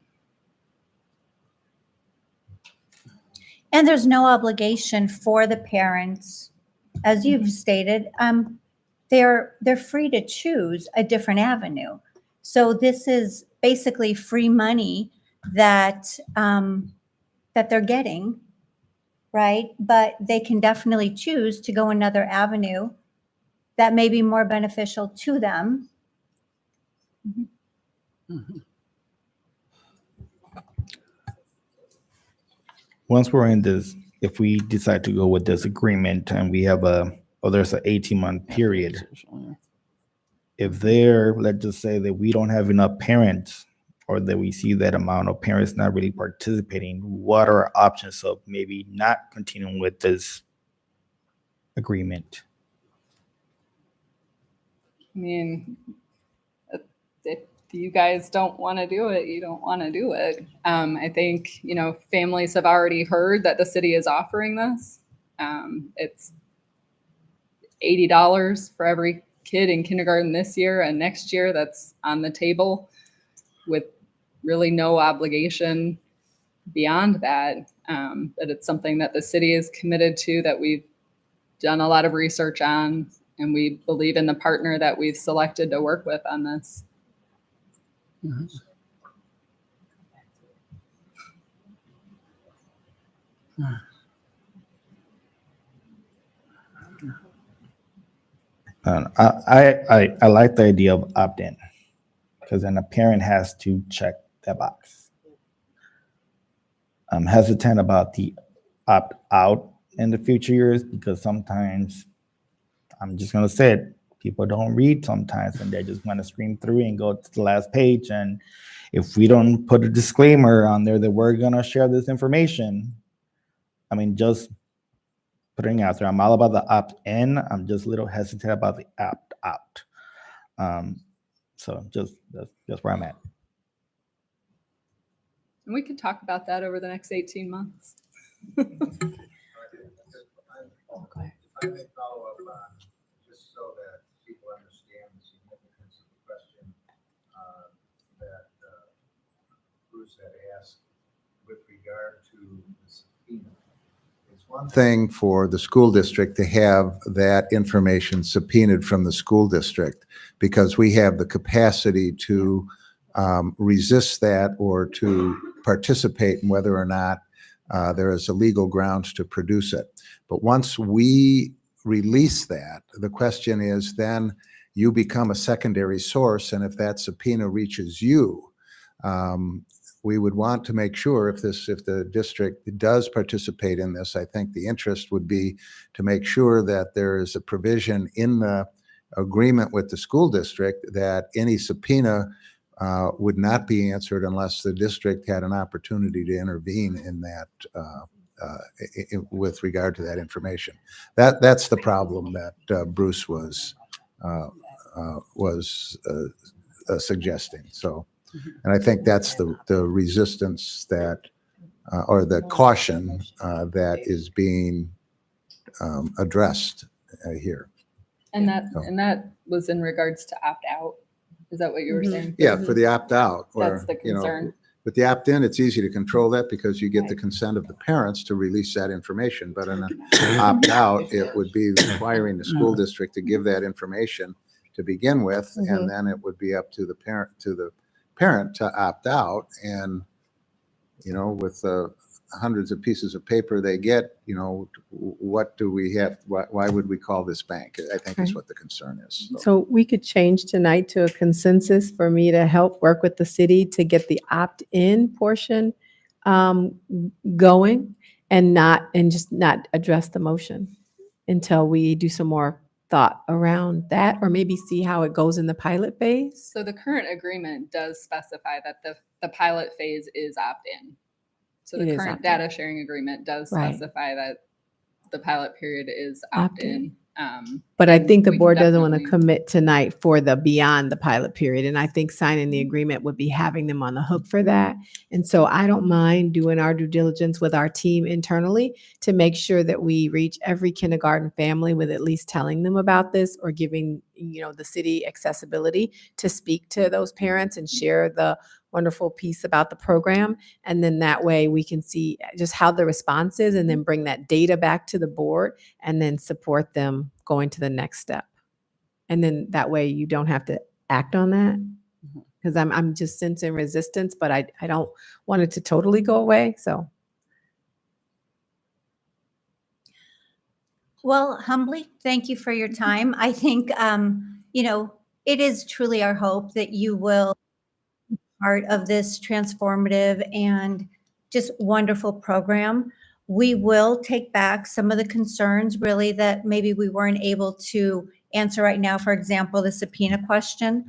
And there's no obligation for the parents, as you've stated. They're free to choose a different avenue. So this is basically free money that they're getting, right? But they can definitely choose to go another avenue that may be more beneficial to them. Mm-hmm. Once we're in this, if we decide to go with this agreement and we have there's an 18-month period, if let's just say that we don't have enough parents, or that we see that amount of parents not really participating, what are our options of maybe not continuing with this agreement? I mean, if you guys don't want to do it, you don't want to do it. I think, families have already heard that the city is offering this. It's $80 for every kid in kindergarten this year, and next year that's on the table with really no obligation beyond that. But it's something that the city is committed to, that we've done a lot of research on, and we believe in the partner that we've selected to work with on this. Mm-hmm. I like the idea of opt-in because then a parent has to check that box. I'm hesitant about the opt-out in the future years because sometimes, I'm just gonna say it, people don't read sometimes and they just want to scream through and go to the last page. And if we don't put a disclaimer on there that we're gonna share this information, I mean, just putting it out there. I'm all about the opt-in. I'm just a little hesitant about the opt-out. So that's where I'm at. And we could talk about that over the next 18 months. I may follow up on, just so that people understand the significance of the question that Bruce had asked with regard to the subpoena. It's one thing for the school district to have that information subpoenaed from the school district because we have the capacity to resist that or to participate in whether or not there is a legal grounds to produce it. But once we release that, the question is then you become a secondary source, and if that subpoena reaches you, we would want to make sure if the district does participate in this, I think the interest would be to make sure that there is a provision in the agreement with the school district that any subpoena would not be answered unless the district had an opportunity to intervene in that with regard to that information. That's the problem that Bruce was suggesting. So, and I think that's the resistance that, or the caution that is being addressed here. And that was in regards to opt out. Is that what you were saying? Yeah, for the opt-out. That's the concern. With the opt-in, it's easy to control that because you get the consent of the parents to release that information. But in an opt-out, it would be requiring the school district to give that information to begin with, and then it would be up to the parent to opt out. And with hundreds of pieces of paper they get, what do we have? Why would we call this bank? I think is what the concern is. So we could change tonight to a consensus for me to help work with the city to get the opt-in portion going and just not address the motion until we do some more thought around that, or maybe see how it goes in the pilot phase. So the current agreement does specify that the pilot phase is opt-in. So It the is current opt-in. data sharing agreement does Right. specify that the pilot period is opt-in. But I think the we can board doesn't want to definitely- commit tonight for the beyond the pilot period. And I think signing the agreement would be having them on the hook for that. And so I don't mind doing our due diligence with our team internally to make sure that we reach every kindergarten family with at least telling them about this or giving, the city accessibility to speak to those parents and share the wonderful piece about the program. And then that way we can see just how the response is and then bring that data back to the board and then support them going to the next step. And then that way you don't have to act on that because I'm just sensing resistance, but I don't want it to totally go away. So. Well, humbly, thank you for your time. I think, it is truly our hope that you will be part of this transformative and just wonderful program. We will take back some of the concerns really that maybe we weren't able to answer right now. For example, the subpoena question.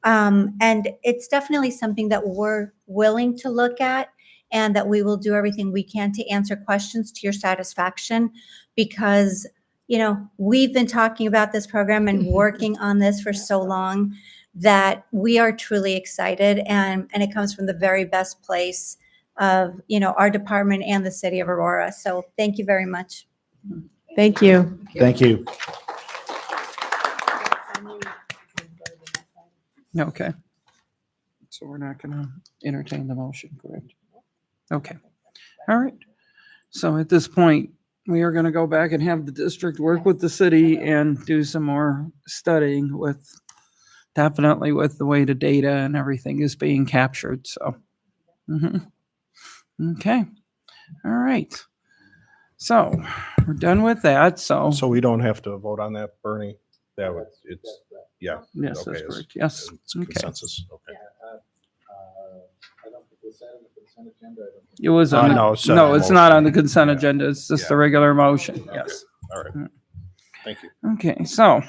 And it's definitely something that we're willing to look at and that we will do everything we can to answer questions to your satisfaction because we've been talking about this program and working on this for so long that we are truly excited and it comes from the very best place of, our department and the city of Aurora. So thank you very much. Thank you. Thank you. Okay. So we're not going to entertain the motion, correct? Okay. All right. So at this point, we are going to go back and have the district work with the city and do some more studying definitely with the way the data and everything is being captured. So, okay. All right. So we're done with that. So we don't have to vote on that, Bernie? That would, it's, yeah. Yes, okay, that's it's- correct. Yes. It's Okay. consensus, okay. I don't think it's on the consent agenda. I don't think- It was on, No, the- it's not no, a it's not on the motion. consent Yeah. agenda. It's just the Yeah. regular motion. Okay. Yes. All right, thank you. Okay, so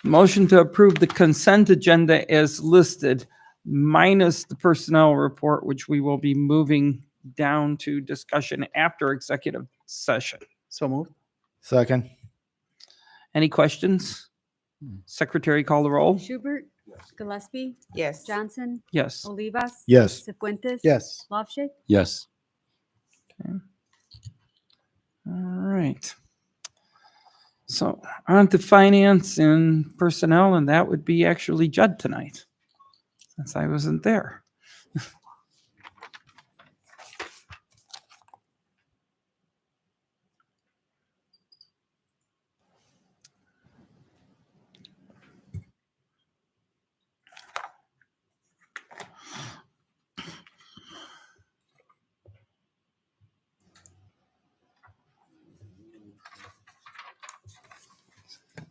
motion to approve the consent agenda as listed, minus the personnel report, which we will be moving down to discussion after executive session. So moved. Second. Any questions? Secretary, call the roll. Schubert, Gillespie, Yes. Johnson, Yes. Olivas. Yes. Cefuentes. Yes. Lauvsche. Yes. All right. So on to finance and personnel, and that would be actually Judd tonight, since I wasn't there.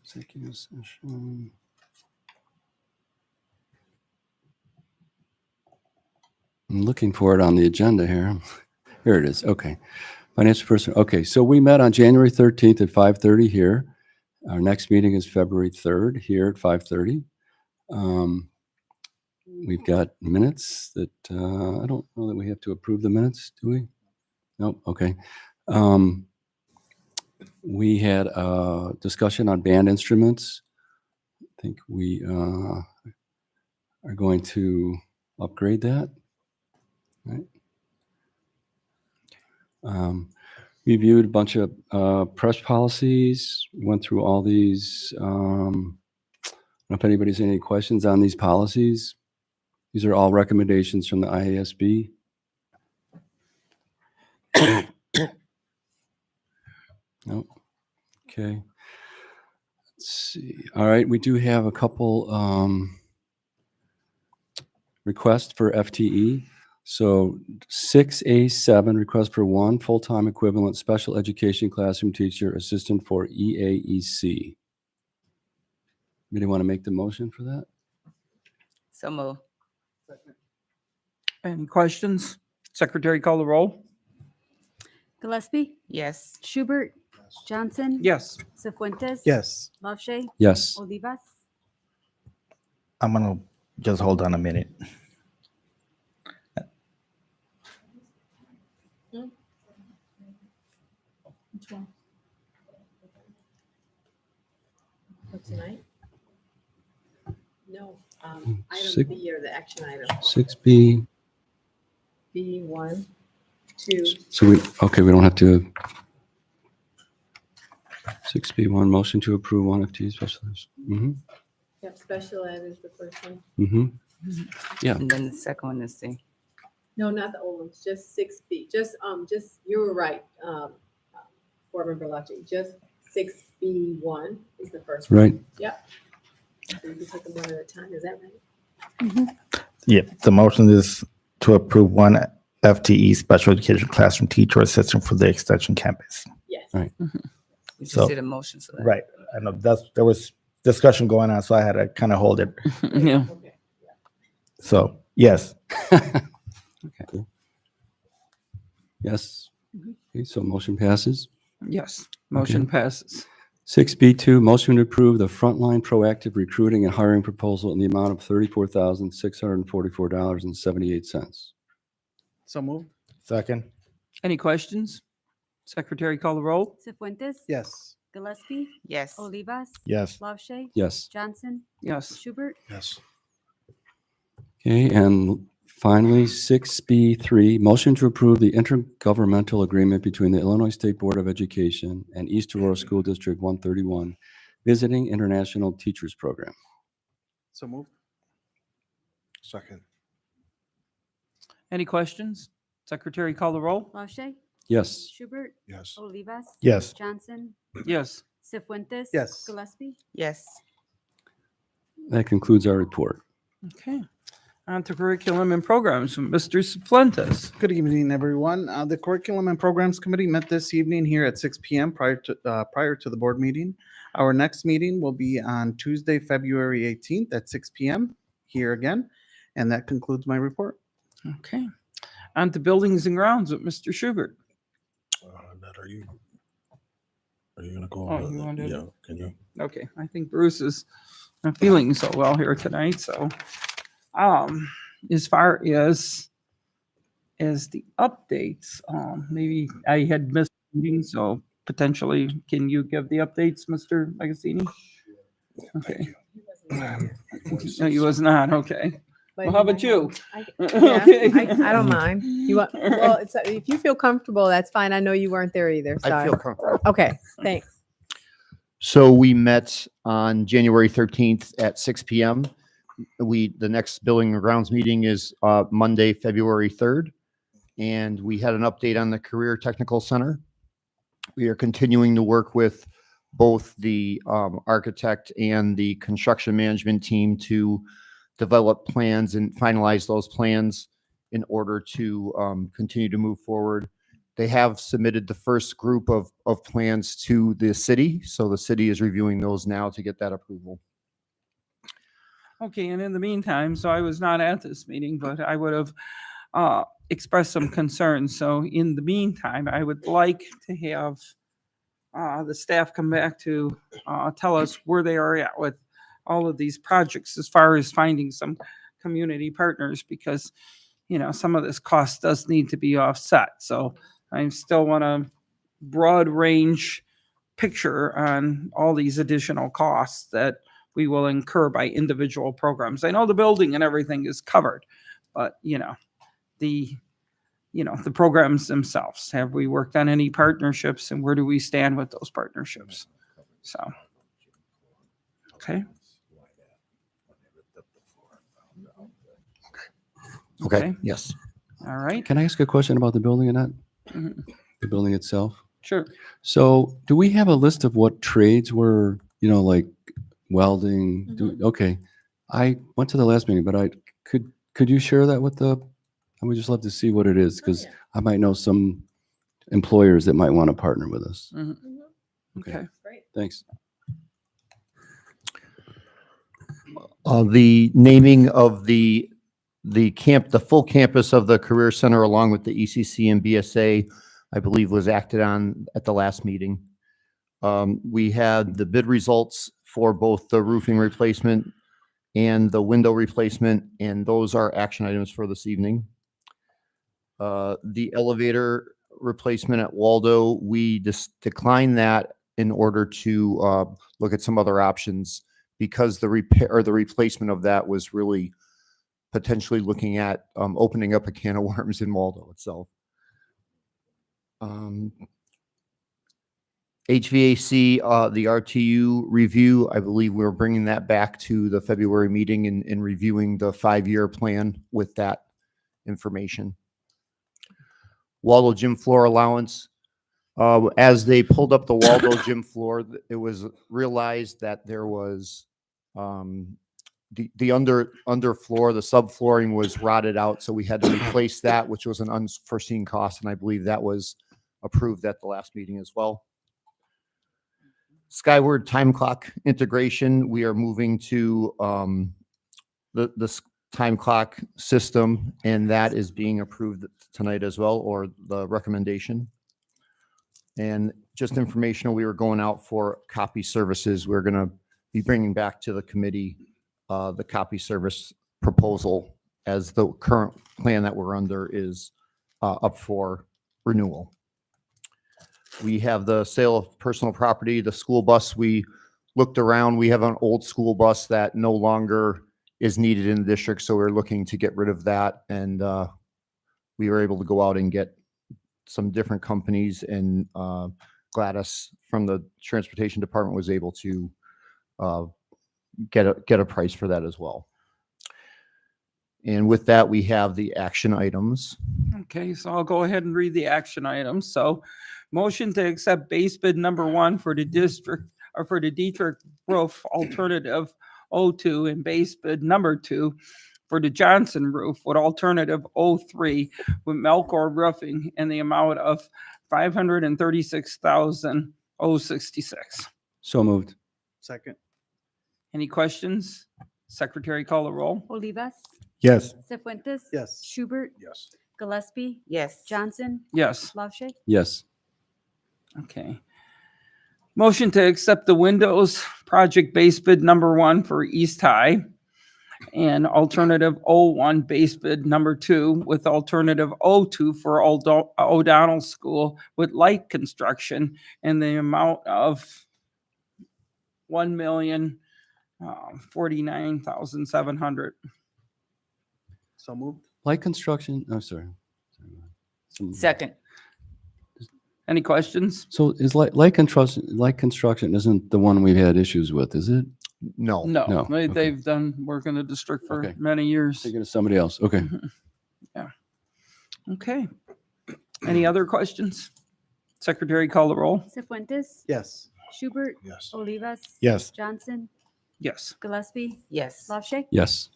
Executive session. I'm looking for it on the agenda here. Here it is. Okay. Financial person. Okay. So we met on January 13th at 5:30 here. Our next meeting is February 3rd here at 5:30. We've got minutes that I don't know that we have to approve the minutes, do we? Nope. Okay. We had a discussion on band instruments. I think we are going to upgrade that. Right. Reviewed a bunch of press policies, went through all these. I don't know if anybody's any questions on these policies. These are all recommendations from the IASB. Nope. Okay. Let's see. All right, we do have a couple requests for FTE. So 6A7, request for one full-time equivalent special education classroom teacher assistant for EAEC. Anybody want to make the motion for that? So move. Any questions? Secretary, call the roll. Gillespie, Yes. Schubert, Johnson. Yes. Cefuentes. Yes. Lauvsche. Yes. Olivas. I'm gonna just hold on a minute. Which one? For tonight? No, item Six- B or the action item. 6B. B1, 2. So we don't have to. 6B1, motion to approve one FTE specialist. Yep, special ed is the first one. Yeah. And then the second one is the, No, not the old ones, just 6B. Just, you were right, Board Member Lachi. Just 6B1 is the first one. Right. Yep. So you can take them one at a time, is that right? Yep, the motion is to approve one FTE special education classroom teacher assistant for the extension campus. Yes. Right. we just So- did a motion for that. Right. I know there was discussion going on, so I had to kind of hold it. Yeah. Okay. So, yes. Okay. Yes. Okay, so motion passes. Yes. Motion passes. 6B2, motion to approve the frontline proactive recruiting and hiring proposal in the amount of $34,644.78. So moved. Second. Any questions? Secretary, call the roll. Cefuentes. Yes. Gillespie, Yes. Olivas. Yes. Lauvsche. Yes. Johnson, Yes. Schubert. Yes. Okay, and finally, 6B3, motion to approve the intergovernmental agreement between the Illinois State Board of Education and East Aurora School District 131 Visiting International Teachers Program. So moved. Second. Any questions? Secretary, call the roll. Lauvsche. Yes. Schubert. Yes. Olivas. Yes. Johnson, Yes. Cefuentes. Yes. Gillespie. Yes. That concludes our report. Okay. On to curriculum and programs from Mr. Fuentes. Good evening, everyone. The Curriculum and Programs Committee met this evening here at 6 p.m. prior to the board meeting. Our next meeting will be on Tuesday, February 18th at 6 p.m. here again. And that concludes my report. Okay. On to buildings and grounds with Mr. Schubert. Ned, are you gonna go? Oh, over you that? want to- Yeah, can you? Okay, I think Bruce is not feeling so well here tonight, so as far as the updates, maybe I had missed meetings, so potentially can you give the updates, Mr. Magazzini? Okay. No, he was not, okay. But Well, how he about you? Yeah, Okay. I don't mind. You want, well, it's, if you feel comfortable, that's fine. I know you weren't there either. So I feel comfortable. Okay, thanks. So we met on January 13th at 6 p.m. The next building and grounds meeting is Monday, February 3rd. And we had an update on the Career Technical Center. We are continuing to work with both the architect and the construction management team to develop plans and finalize those plans in order to continue to move forward. They have submitted the first group of plans to the city. So the city is reviewing those now to get that approval. Okay, and in the meantime, so I was not at this meeting, but I would have expressed some concerns. So in the meantime, I would like to have the staff come back to tell us where they are at with all of these projects as far as finding some community partners, because, you know, some of this cost does need to be offset. So I still want a broad range picture on all these additional costs that we will incur by individual programs. I know the building and everything is covered, but the programs themselves. Have we worked on any partnerships, and where do we stand with those partnerships? So, okay. Okay. Yes. All right. Can I ask a question about the building and that? Mhm. The building itself? Sure. So do we have a list of what trades were, like welding? Okay. I went to the last meeting, but could you share that with I would just love to see what it is, because I might know some employers that might want to partner with us. Mhm. Okay. Great. Thanks. The naming of the full campus of the Career Center, along with the ECC and BSA, I believe was acted on at the last meeting. We had the bid results for both the roofing replacement and the window replacement, and those are action items for this evening. The elevator replacement at Waldo, we declined that in order to look at some other options, because the repair or the replacement of that was really potentially looking at opening up a can of worms in Waldo itself. HVAC, the RTU review, I believe we're bringing that back to the February meeting and reviewing the 5-year plan with that information. Waldo gym floor allowance. As they pulled up the Waldo gym floor, it was realized that there was the under floor, the subflooring was rotted out, so we had to replace that, which was an unforeseen cost, and I believe that was approved at the last meeting as well. Skyward time clock integration, we are moving to the time clock system, and that is being approved tonight as well, or the recommendation. And just informational, we were going out for copy services. We're going to be bringing back to the committee the copy service proposal, as the current plan that we're under is up for renewal. We have the sale of personal property, the school bus. We looked around. We have an old school bus that no longer is needed in the district, so we're looking to get rid of that. And we were able to go out and get some different companies, and Gladys from the transportation department was able to get a price for that as well. And with that, we have the action items. Okay, so I'll go ahead and read the action items. So, motion to accept base bid number 1 for the district, or for the Dietrich Roof Alternative O2, and base bid number 2 for the Johnson roof with alternative 03 with Melcor Roofing in the amount of $536,066. So moved. Second. Any questions? Secretary call the roll. Olivas, Yes. Cefuentes. Yes. Schubert, Yes. Gillespie, Yes. Johnson, Yes. LaShay. Yes. Okay. Motion to accept the Windows project base bid number 1 for East High and alternative 01 base bid number 2 with alternative 02 for O'Donnell School with light construction in the amount of $1,049,700. So moved. Light construction, oh, sorry. Second. Any questions? So is light construction isn't the one we've had issues with, is it? No, No, okay. they've done work in the district for Okay. many years. Thinking of somebody else. Okay. Yeah. Okay. Any other questions? Secretary call the roll. Cefuentes, Yes. Schubert, Yes. Olivas. Yes. Johnson, Yes. Gillespie, Yes. LaShay. Yes.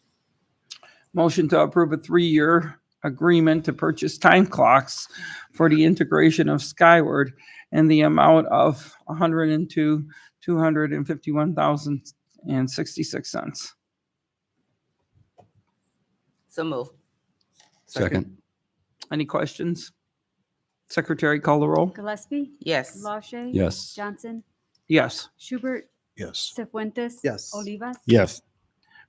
Motion to approve a 3-year agreement to purchase time clocks for the integration of Skyward in the amount of $251,066. So move. Second. Any questions? Secretary call the roll. Gillespie, Yes. LaShay. Yes. Johnson, Yes. Schubert, Yes. Cefuentes. Yes. Olivas. Yes.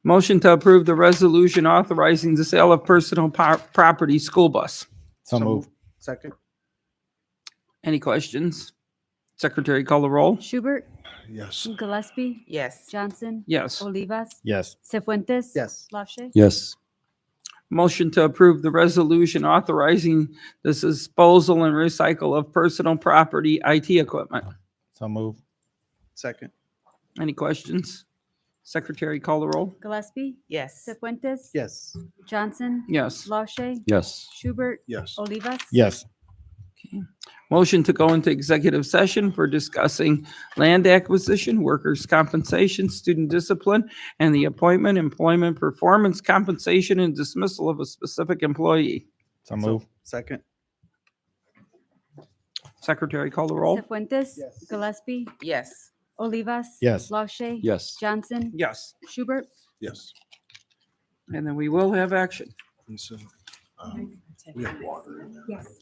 Motion to approve the resolution authorizing the sale of personal property school bus. So move. Second. Any questions? Secretary call the roll. Schubert, Yes. Gillespie, Yes. Johnson, Yes. Olivas. Yes. Cefuentes. Yes. LaShay. Yes. Motion to approve the resolution authorizing the disposal and recycle of personal property IT equipment. So move. Second. Any questions? Secretary call the roll. Gillespie, Yes. Cefuentes. Yes. Johnson, Yes. LaShay. Yes. Schubert, Yes. Olivas. Yes. Motion to go into executive session for discussing land acquisition, workers' compensation, student discipline, and the appointment, employment, performance, compensation, and dismissal of a specific employee. So move. Second. Secretary call the roll. Cefuentes. Yes. Gillespie, Yes. Olivas. Yes. LaShay. Yes. Johnson, Yes. Schubert. Yes. And then we will have action. And so, we have water in there. Yes.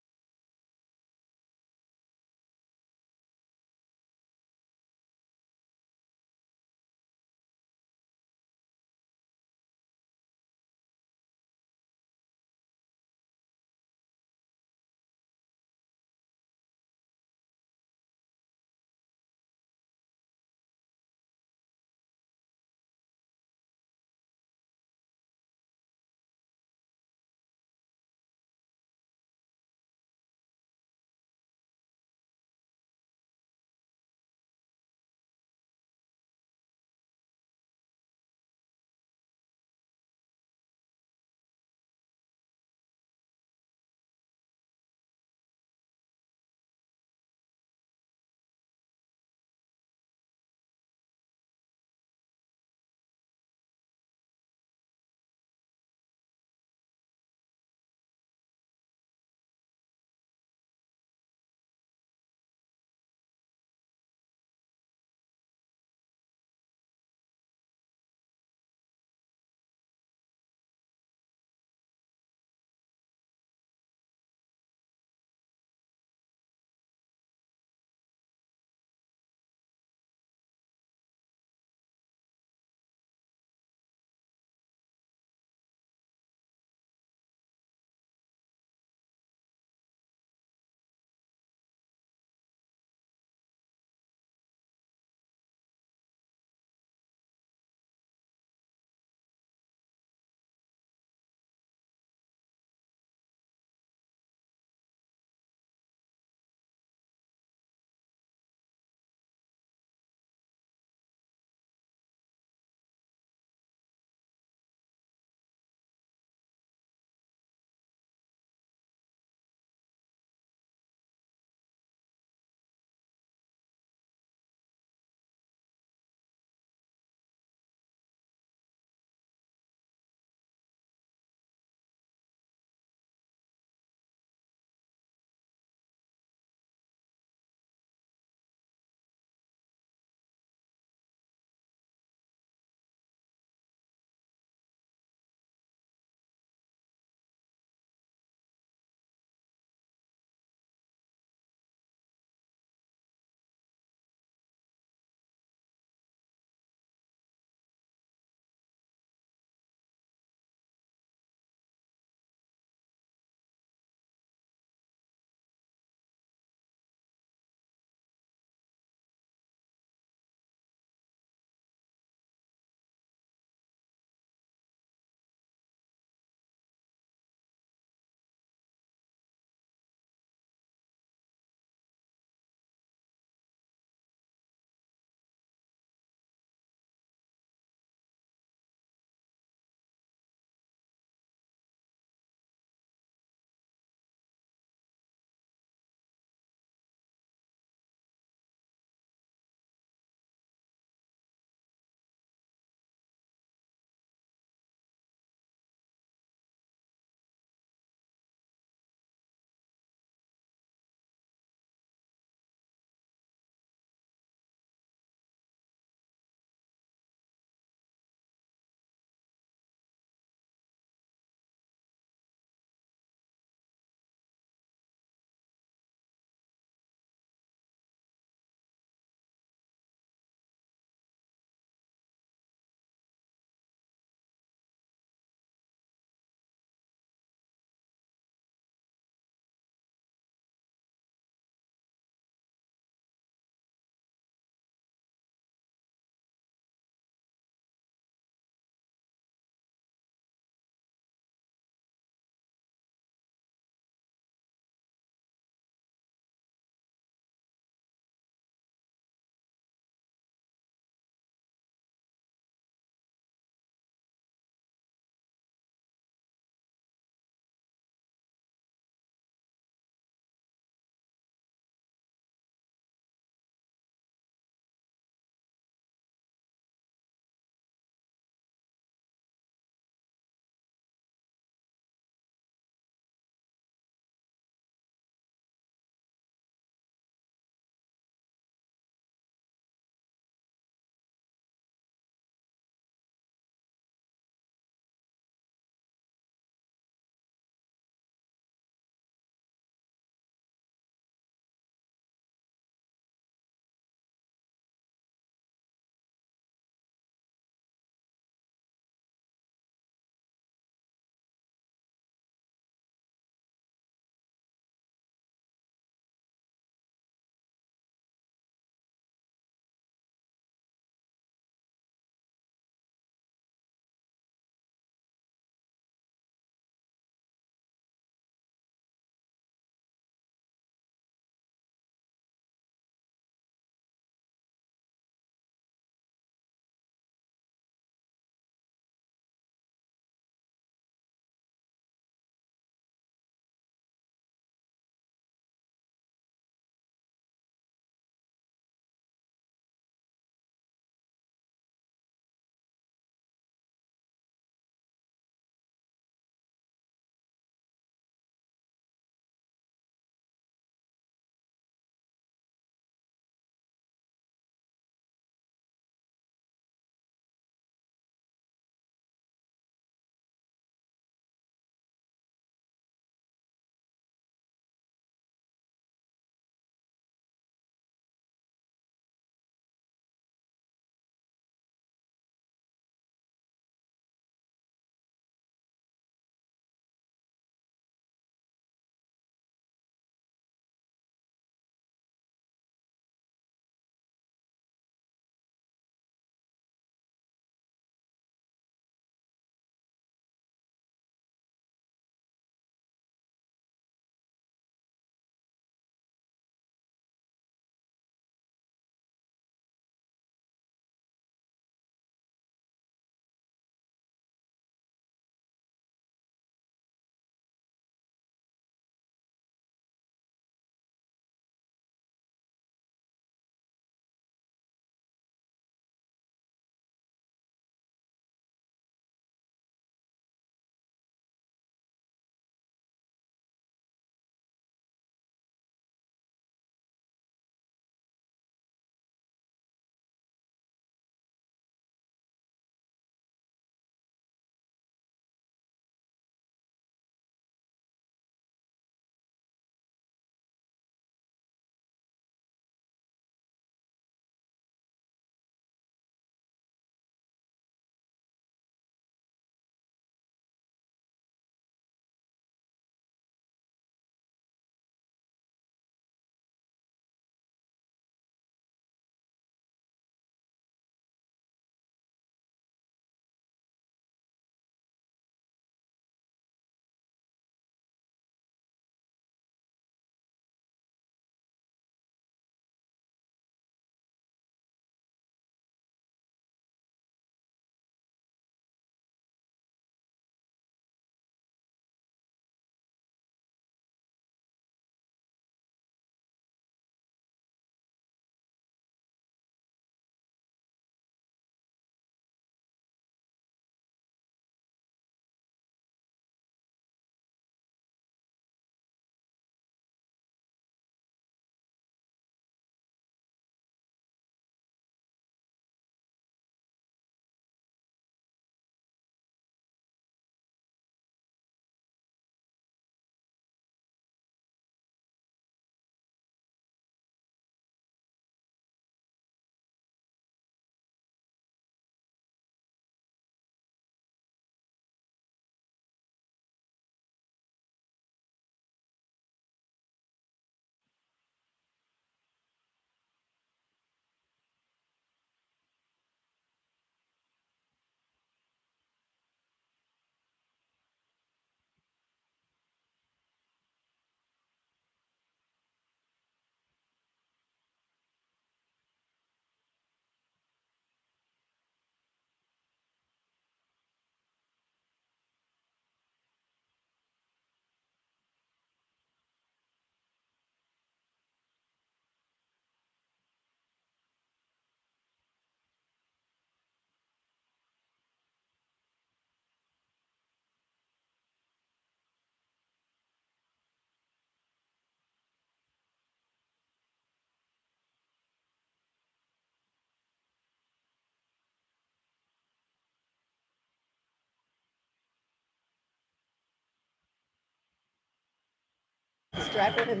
Strap it in.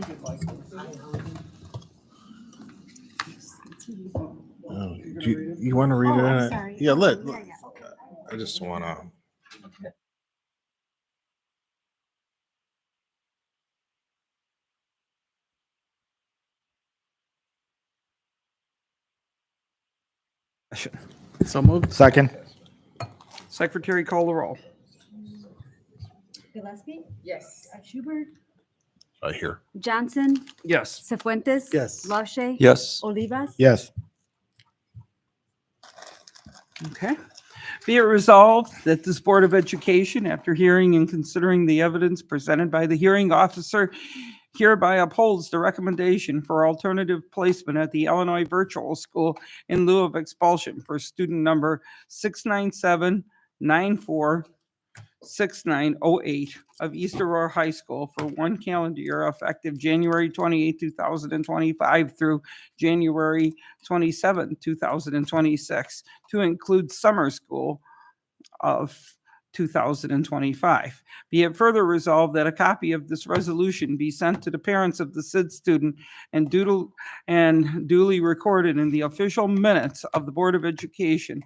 Do you want to read Oh, it? I'm sorry. Yeah, Yeah, yeah, okay. I just want to. So moved. Second. Secretary call the roll. Gillespie, Yes. Schubert, Here. Johnson, Yes. Cefuentes. Yes. LaShay. Yes. Olivas. Yes. Okay. Be it resolved that this Board of Education, after hearing and considering the evidence presented by the hearing officer, hereby upholds the recommendation for alternative placement at the Illinois Virtual School in lieu of expulsion for student number 697946908 of East Aurora High School for 1 calendar year effective January 28, 2025 through January 27, 2026, to include summer school of 2025. Be it further resolved that a copy of this resolution be sent to the parents of the said student and duly recorded in the official minutes of the Board of Education,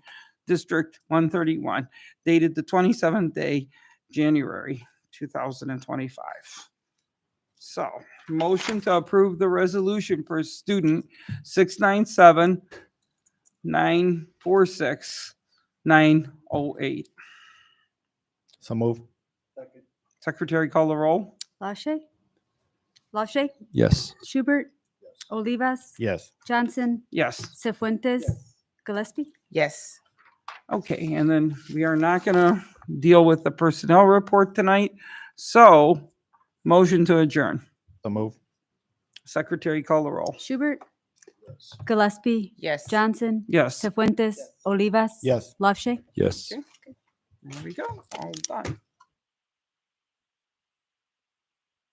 District 131, dated the 27th day, January 2025. So, motion to approve the resolution for student 697946908. So move. Secretary call the roll. LaShay. LaShay. Yes. Schubert. Olivas. Yes. Johnson. Yes. Cefuentes. Gillespie. Yes. Okay, and then we are not going to deal with the personnel report tonight. So, motion to adjourn. So move. Secretary call the roll. Schubert. Gillespie. Yes. Johnson. Yes. Cefuentes. Olivas. Yes. LaShay. Yes. There we go. All done.